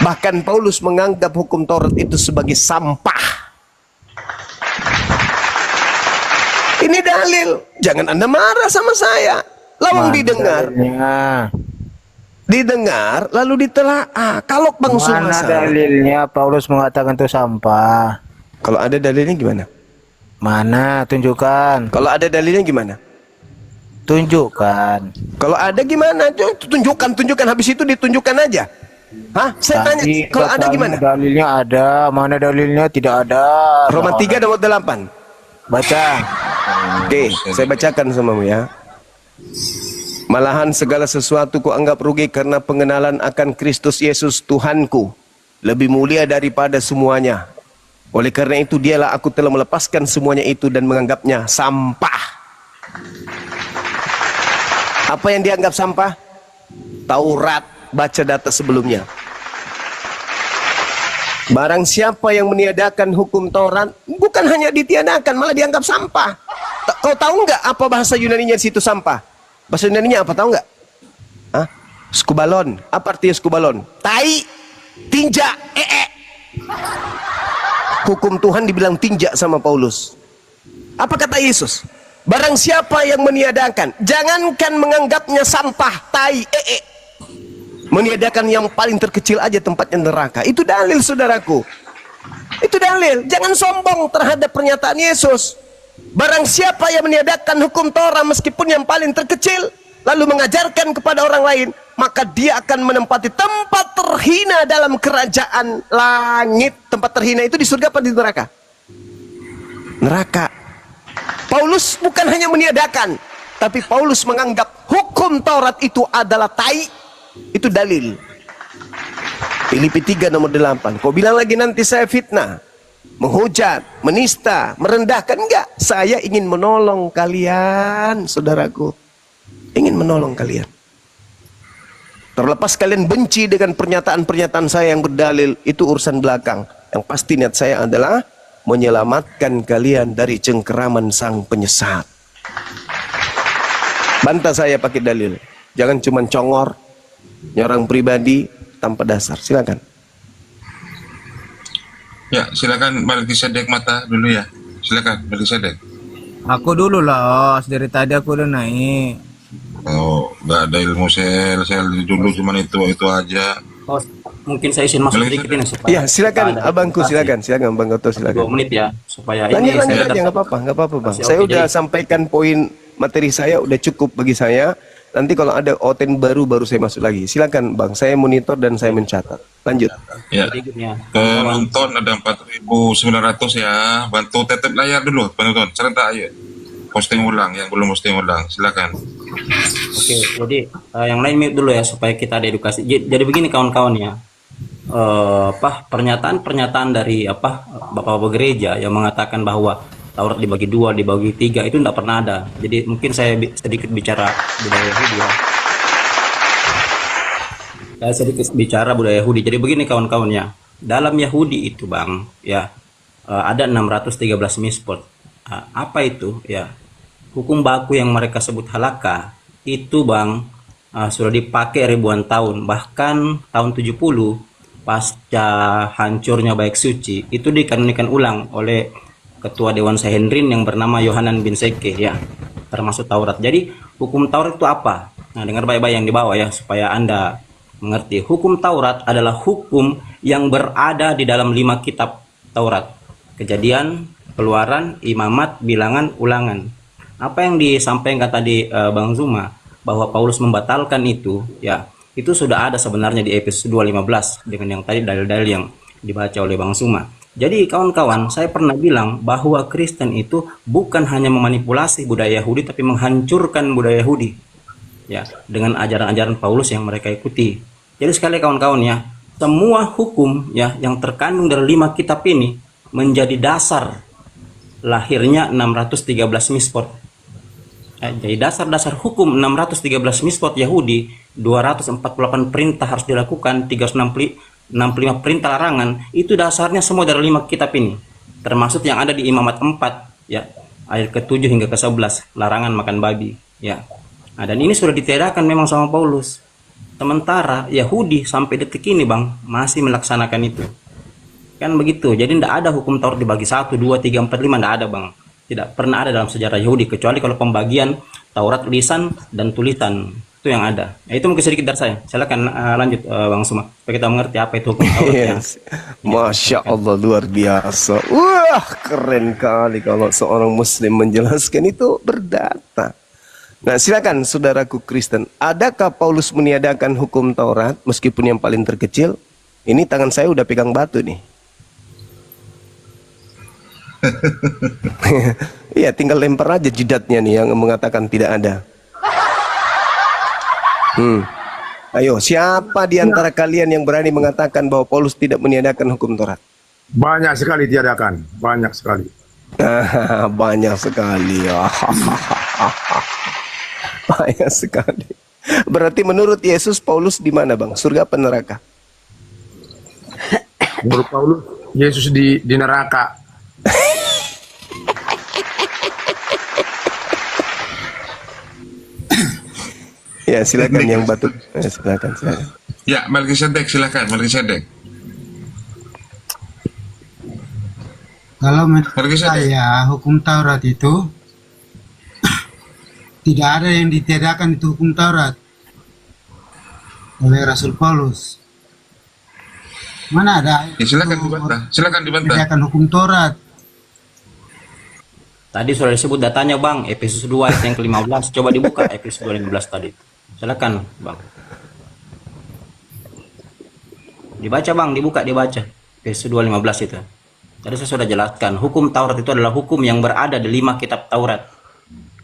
Bahkan Paulus menganggap hukum Taurat itu sebagai sampah. Ini dalil. Jangan Anda marah sama saya. Lawang didengar lalu ditelaah. Kalau Bang Suma Mana dalilnya Paulus mengatakan itu sampah? Kalau ada dalilnya gimana? Mana? Tunjukkan. Kalau ada dalilnya gimana? Tunjukkan. Kalau ada gimana? Tunjukkan. Habis itu ditunjukkan aja. Hah? Saya tanya, kalau ada gimana? Dalilnya ada. Mana dalilnya? Tidak ada. Roma 3 nomor 8. Baca. Oke, saya bacakan samamu ya. Malahan segala sesuatu ku anggap rugi karena pengenalan akan Kristus Yesus Tuhanku lebih mulia daripada semuanya. Oleh karena itu dialah aku telah melepaskan semuanya itu dan menganggapnya sampah. Apa yang dianggap sampah? Taurat, baca data sebelumnya. Barang siapa yang meniadakan hukum Taurat, bukan hanya ditiadakan, malah dianggap sampah. Kau tahu nggak apa bahasa Yunaninya di situ sampah? Bahasa Yunaninya apa, tahu nggak? Hah? Skubalon. Apa artinya skubalon? Tai, tinja, Hukum Tuhan dibilang tinja sama Paulus. Apa kata Yesus? Barang siapa yang meniadakan, jangankan menganggapnya sampah, tai, meniadakan yang paling terkecil aja tempatnya neraka. Itu dalil, saudaraku. Itu dalil. Jangan sombong terhadap pernyataan Yesus. Barang siapa yang meniadakan hukum Torah meskipun yang paling terkecil, lalu mengajarkan kepada orang lain, maka dia akan menempati tempat terhina dalam kerajaan langit. Tempat terhina itu di surga apa di neraka? Neraka. Paulus bukan hanya meniadakan, tapi Paulus menganggap hukum Taurat itu adalah tai. Itu dalil. Filipi 3 nomor 8. Kau bilang lagi nanti saya fitnah, menghujat, menista, merendahkan. Enggak, saya ingin menolong kalian, saudaraku. Ingin menolong kalian. Terlepas kalian benci dengan pernyataan-pernyataan saya yang berdalil, itu urusan belakang. Yang pasti niat saya adalah menyelamatkan kalian dari cengkeraman sang penyesat. Bantah saya pakai dalil. Jangan cuma congor, nyerang pribadi tanpa dasar. Silakan. Ya, silakan Melkisedek Mata dulu ya. Silakan Melkisedek. Aku dulu lah, dari tadi aku udah naik. Oh, nggak ada ilmu sel dulu cuman itu aja. Oh, mungkin saya izin masuk sedikit ini supaya. Ya, silakan abangku, silakan Bang Goto, silakan. 2 menit ya, supaya Lanjut ini aja, nggak apa-apa Bang. Saya Oke, udah jadi- sampaikan poin materi saya, udah cukup bagi saya. Nanti kalau ada oten baru saya masuk lagi. Silakan Bang, saya monitor dan saya mencatat. Lanjut. Ya. Penonton ada 4.900 ya. Bantu tetep layar dulu penonton. Serentak ayo. Posting ulang yang belum posting ulang. Silakan. Oke, jadi yang lain mute dulu ya supaya kita ada edukasi. Jadi begini kawan-kawan ya. Pernyataan dari Bapak-bapak gereja yang mengatakan bahwa Taurat dibagi 2, dibagi 3 itu tidak pernah ada. Jadi mungkin saya sedikit bicara budaya Yahudi ya. Saya sedikit bicara budaya Yahudi. Jadi begini kawan-kawan ya. Dalam Yahudi itu Bang ya ada 613 mispot. Apa itu ya? Hukum baku yang mereka sebut halakha itu Bang sudah dipakai ribuan tahun. Bahkan tahun 70 pasca hancurnya Bait Suci itu dikanonikan ulang oleh Ketua Dewan Sanhedrin yang bernama Yohanan bin Seke ya, termasuk Taurat. Jadi hukum Taurat itu apa? Nah, dengar baik-baik yang di bawah ya supaya Anda mengerti. Hukum Taurat adalah hukum yang berada di dalam 5 kitab Taurat. Kejadian, Keluaran, Imamat, Bilangan, Ulangan. Apa yang disampaikan tadi Bang Zuma bahwa Paulus membatalkan itu ya, itu sudah ada sebenarnya di Efesus 2:15 dengan yang tadi dalil-dalil yang dibaca oleh Bang Zuma. Jadi kawan-kawan, saya pernah bilang bahwa Kristen itu bukan hanya memanipulasi budaya Yahudi tapi menghancurkan budaya Yahudi ya dengan ajaran-ajaran Paulus yang mereka ikuti. Jadi sekali kawan-kawan ya, semua hukum ya yang terkandung dari 5 kitab ini menjadi dasar lahirnya 613 mispot. Jadi dasar-dasar hukum 613 mitzvot Yahudi, 248 perintah harus dilakukan, 365 perintah larangan, itu dasarnya semua dari 5 kitab ini. Termasuk yang ada di Imamat 4 ya, ayat ke-7 hingga ke-11, larangan makan babi ya. Nah, dan ini sudah ditiadakan memang sama Paulus. Sementara Yahudi sampai detik ini Bang masih melaksanakan itu. Kan begitu. Jadi tidak ada hukum Taurat dibagi 1, 2, 3, 4, 5, tidak ada Bang. Tidak pernah ada dalam sejarah Yahudi, kecuali kalau pembagian Taurat lisan dan tulisan, itu yang ada. Ya, itu mungkin sedikit dari saya. Silakan lanjut Bang Suma, supaya kita mengerti apa itu hukum Taurat. Yes. Masya Allah, luar biasa. Wah, keren kali kalau seorang Muslim menjelaskan itu berdata. Nah, silakan saudaraku Kristen. Adakah Paulus meniadakan hukum Taurat meskipun yang paling terkecil? Ini tangan saya udah pegang batu nih. Iya, tinggal lempar aja jidatnya nih yang mengatakan tidak ada. Ayo, siapa di antara kalian yang berani mengatakan bahwa Paulus tidak meniadakan hukum Taurat? Banyak sekali tiadakan, banyak sekali. Banyak sekali. Banyak sekali. Berarti menurut Yesus Paulus di mana, Bang? Surga apa neraka? Menurut Paulus, Yesus di neraka. Ya, silakan yang batu. Silakan. Ya, Melkisedek, silakan Melkisedek. Kalau menurut saya hukum Taurat itu tidak ada yang ditiadakan itu hukum Taurat oleh Rasul Paulus. Mana ada? Ya, silakan dibantah. Silakan dibantah. Tiadakan hukum Taurat. Tadi sudah disebut datanya Bang, Efesus 2 ayat yang ke-15. Coba dibuka Efesus 2:15 tadi. Silakan Bang. Dibaca Bang, dibuka, dibaca. Efesus 2:15 itu. Tadi saya sudah jelaskan, hukum Taurat itu adalah hukum yang berada di 5 kitab Taurat.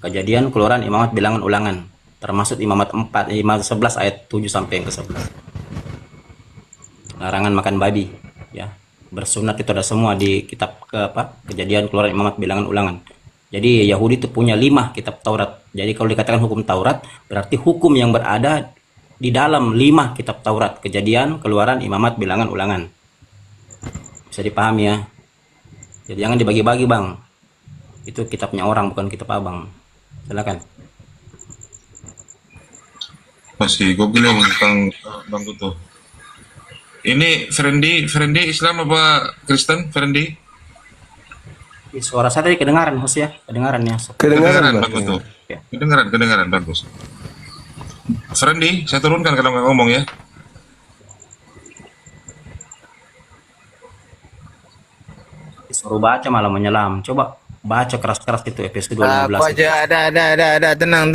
Kejadian, Keluaran, Imamat, Bilangan, Ulangan. Termasuk Imamat 4, Imamat 11 ayat 7 sampai yang ke-11. Larangan makan babi, ya. Bersunat itu ada semua di kitab Kejadian, Keluaran, Imamat, Bilangan, Ulangan. Jadi Yahudi itu punya 5 kitab Taurat. Jadi kalau dikatakan hukum Taurat, berarti hukum yang berada di dalam 5 kitab Taurat. Kejadian, Keluaran, Imamat, Bilangan, Ulangan. Bisa dipahami ya. Jadi jangan dibagi-bagi Bang. Itu kitabnya orang, bukan kitab Abang. Silakan. Masih gue bilang Bang Kutu. Ini Ferendi Islam apa Kristen, Ferendi? Suara saya tadi kedengaran, host ya? Kedengaran ya? Kedengaran Bang Kutu. Kedengaran, bagus. Ferendi, saya turunkan kalau nggak ngomong ya. Suruh baca malah menyelam. Coba baca keras-keras itu Efesus 2:15. Apa aja ada. Tenang.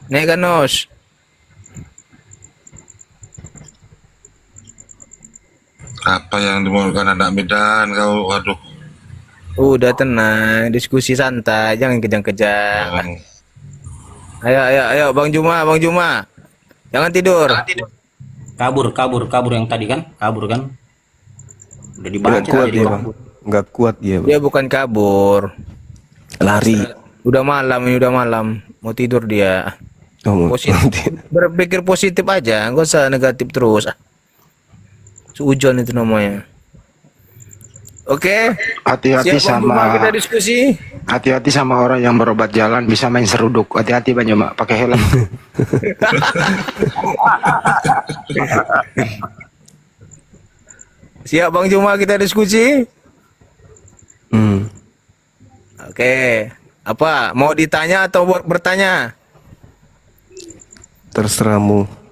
Neganos. Apa yang dimaukan anak Medan kau? Waduh. Udah tenang, diskusi santai, jangan kejang-kejang. Ayo Bang Juma. Jangan tidur. Kabur yang tadi kan? Kabur kan? Udah dibaca tadi Bang. Enggak kuat dia, Bang. Dia bukan kabur. Lari. Udah malam. Mau tidur dia. Positif. Berpikir positif aja, enggak usah negatif terus. Sujon itu namanya. Oke. Hati-hati sama kita diskusi. Hati-hati sama orang yang berobat jalan bisa main seruduk. Hati-hati Bang Juma, pakai helm. Siap Bang Juma, kita diskusi. Oke. Apa? Mau ditanya atau bertanya? Terserahmu.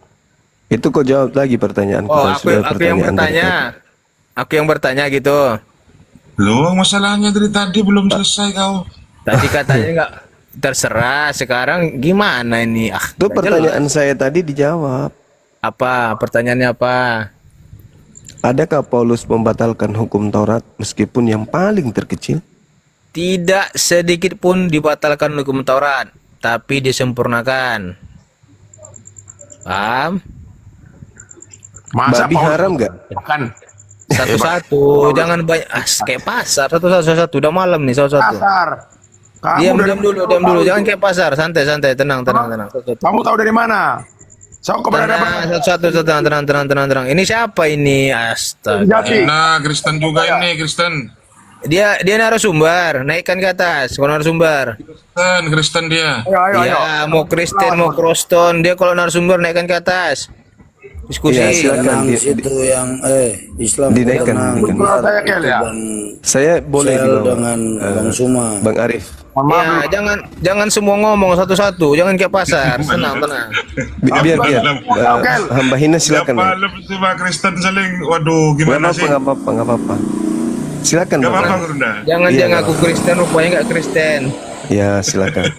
Itu kok jawab lagi pertanyaan. Oh, aku yang bertanya. Aku yang bertanya gitu. Loh, masalahnya dari tadi belum selesai kau. Tadi katanya nggak terserah. Sekarang gimana ini? Itu pertanyaan saya tadi dijawab. Apa? Pertanyaannya apa? Adakah Paulus membatalkan hukum Taurat meskipun yang paling terkecil? Tidak sedikit pun dibatalkan hukum Taurat, tapi disempurnakan. Paham? Babi haram nggak? Makan. Satu-satu, jangan banyak. Kayak pasar, satu-satu. Udah malam nih, satu-satu. Diam dari dulu, jangan kayak pasar, santai, tenang. Kamu tahu dari mana? So, kau berada Satu, tenang. Ini siapa ini? Astaga. Nah, Kristen juga ini, Kristen. Dia narasumber, naikkan ke atas. Kalau narasumber. Kristen dia. Iya, mau Kristen, mau Kroston, dia kalau narasumber naikkan ke atas. Diskusi. Iya, silakan. Itu yang Islam Dinaikkan. Saya boleh di bawah. dengan Bang Suma. Bang Arif. Ya, jangan semua ngomong satu-satu, jangan kayak pasar. Tenang. Biar. Hamba hina silakan. Ya. Malam semua Kristen saling, waduh, gimana sih? Nggak apa-apa. Silakan. Nggak apa-apa, Gurunda. Jangan dia ngaku Kristen, rupanya nggak Kristen. Ya, silakan.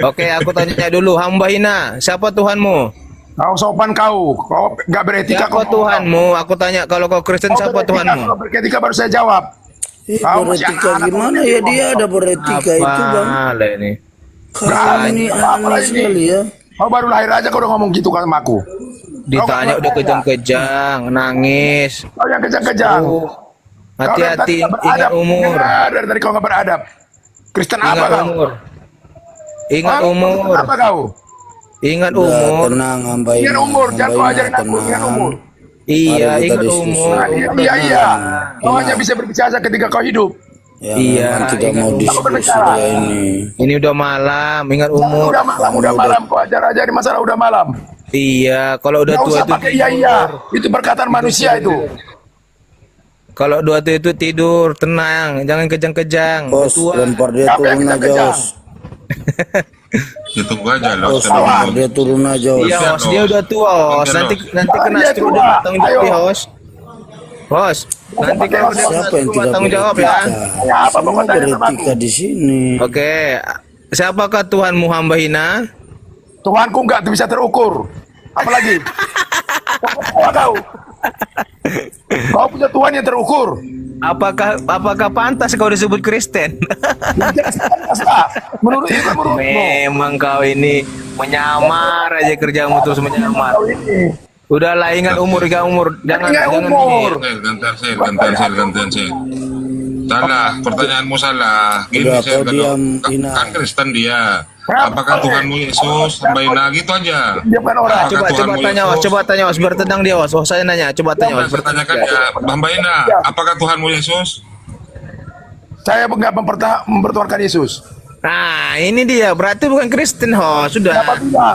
Oke, aku tanya dulu, hamba hina, siapa Tuhanmu? Kau sopan kau nggak beretika. Siapa Tuhanmu? Aku tanya, kalau kau Kristen siapa Tuhanmu? Kalau beretika baru saya jawab. Beretika gimana ya, dia ada beretika itu Bang. Apa ini? Kamu ini aneh sekali ya. Kau baru lahir aja kau udah ngomong gitu kan sama aku. Ditanya udah kejang-kejang, nangis. Kau yang kejang-kejang. Hati-hati, ingat umur. Dari kau nggak beradab. Kristen apa kau? Ingat umur. Apa kau? Ingat Udah, umur. tenang hamba ini. Ingat umur, jangan kau ajarin aku. Ingat umur. Iya, Mari kita ingat diskusi. umur. Iya. Kau hanya bisa berbicara ketika kau hidup. Ya, Iya, memang kita ingat mau umur. diskusi ya ini. Ini udah malam, ingat umur. Udah malam. Kau ajar-ajarin masalah udah malam. Iya, kalau udah Nggak tua usah itu pakai iya. Itu perkataan manusia itu. Kalau dua itu tidur, tenang, jangan kejang-kejang. Bos, lempar dia turun aja, Bos. Ya tunggu aja loh. Bos, lempar dia turun aja, Bos. Iya, Hos, dia udah tua, Hos. Nanti kena stroke dia tanggung jawab, ya, Hos. Hos, nanti kalau udah Siapa yang tidak tanggung jawab ya. Semua beretika di sini. Oke, siapakah Tuhanmu hamba hina? Tuhanku nggak bisa terukur. Apalagi? Kau. Kau punya Tuhan yang terukur. Apakah pantas kau disebut Kristen? Menurut Memang kau ini menyamar aja, kerjamu terus menyamar. Udahlah, ingat umur. Jangan umur. Gantian sih. Salah, pertanyaanmu salah. Gini, Udah, saya kau diam, Ina. kan Kristen dia. Apakah Tuhanmu Yesus? Sambaina gitu aja. Diamkan orang. Coba tanya, Os, biar tenang dia, Os. Oh, saya nanya, coba tanya, Os. Bertanyakan ya, Sambaina, apakah Tuhanmu Yesus? Saya nggak mempertuhankan Yesus. Nah, ini dia, berarti bukan Kristen, Hos. Sudah.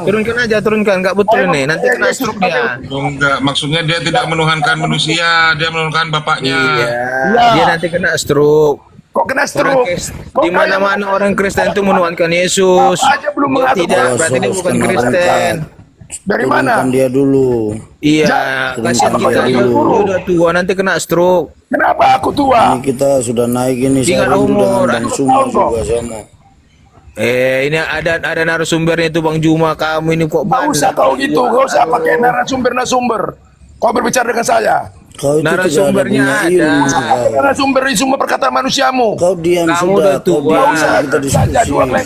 Turunkan, nggak betul ini. Nanti kena stroke dia. Enggak, maksudnya dia tidak menuhankan manusia, dia menuhankan bapaknya. Iya. Dia nanti kena stroke. Kok kena stroke? Di mana-mana orang Kristen itu menuhankan Yesus. Aja belum Dia mengatur. tidak, berarti dia bukan Kristen. Dari mana? Turunkan dia dulu. Iya, kasihan kita dia udah tua, nanti kena stroke. Kenapa aku tua? Ini kita sudah naik ini. Ingat Saya rindu umur. dengan Bang Suma juga sama. Ini ada narasumbernya itu Bang Juma, kamu ini kok Gak usah kau gitu, gak usah pakai narasumber. Kau berbicara dengan saya. Kau itu narasumbernya tidak ada. Narasumber semua perkataan manusiamu. Kau diam Kamu sudah. udah Kau tua. diam sudah, kita diskusi.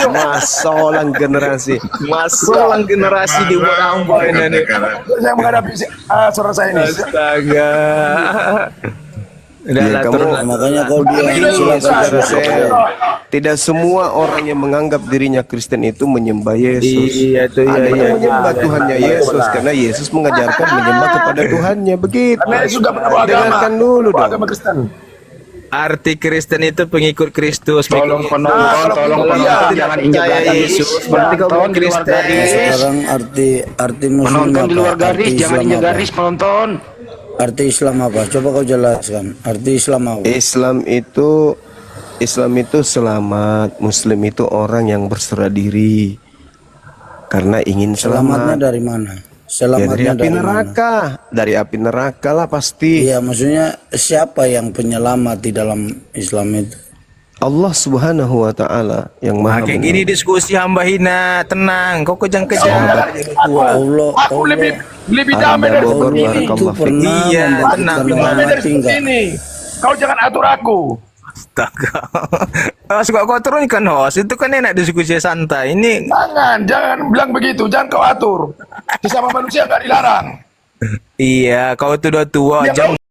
Masalah generasi. Masalah generasi di umur ini. Saya menghadapi suara saya ini. Astaga. Ya, Makanya kau diam. Saudara saya, tidak semua orang yang menganggap dirinya Kristen itu menyembah Yesus. Iya, itu Ada iya. yang menyembah Tuhannya Yesus karena Yesus mengajarkan menyembah kepada Tuhannya. Begitu. Karena sudah beragama. Dengarkan dulu dong. Agama Kristen. Arti Kristen itu pengikut Kristus. Tolong penonton, jangan percaya Yesus. Berarti kau bukan Kristen. Sekarang arti Muslim penonton apa? di luar garis, Arti jangan Islam injak apa? garis penonton. Arti Islam apa? Coba kau jelaskan. Arti Islam apa? Islam itu selamat. Muslim itu orang yang berserah diri karena ingin Selamatnya selamat. dari mana? Ya, dari Selamatnya api neraka. Dari api neraka lah pasti. Iya, maksudnya siapa yang penyelamat di dalam Islam itu? Allah Subhanahu wa taala yang Maha Kayak benar. gini diskusi hamba hina, tenang. Kau kejang-kejang. Allah, Aku lebih damai dari Bogor, ini. itu barakallahu fiik. pernah Iya, membangkitkan tenang, orang Damai dari mati enggak? sini. Kau jangan atur aku. Astaga. Hos, kok kau turunkan, Hos? Itu kan enak diskusi santai. Ini Jangan bilang begitu. Jangan kau atur. Sesama manusia nggak dilarang. iya, kau itu udah tua. Ya, Jam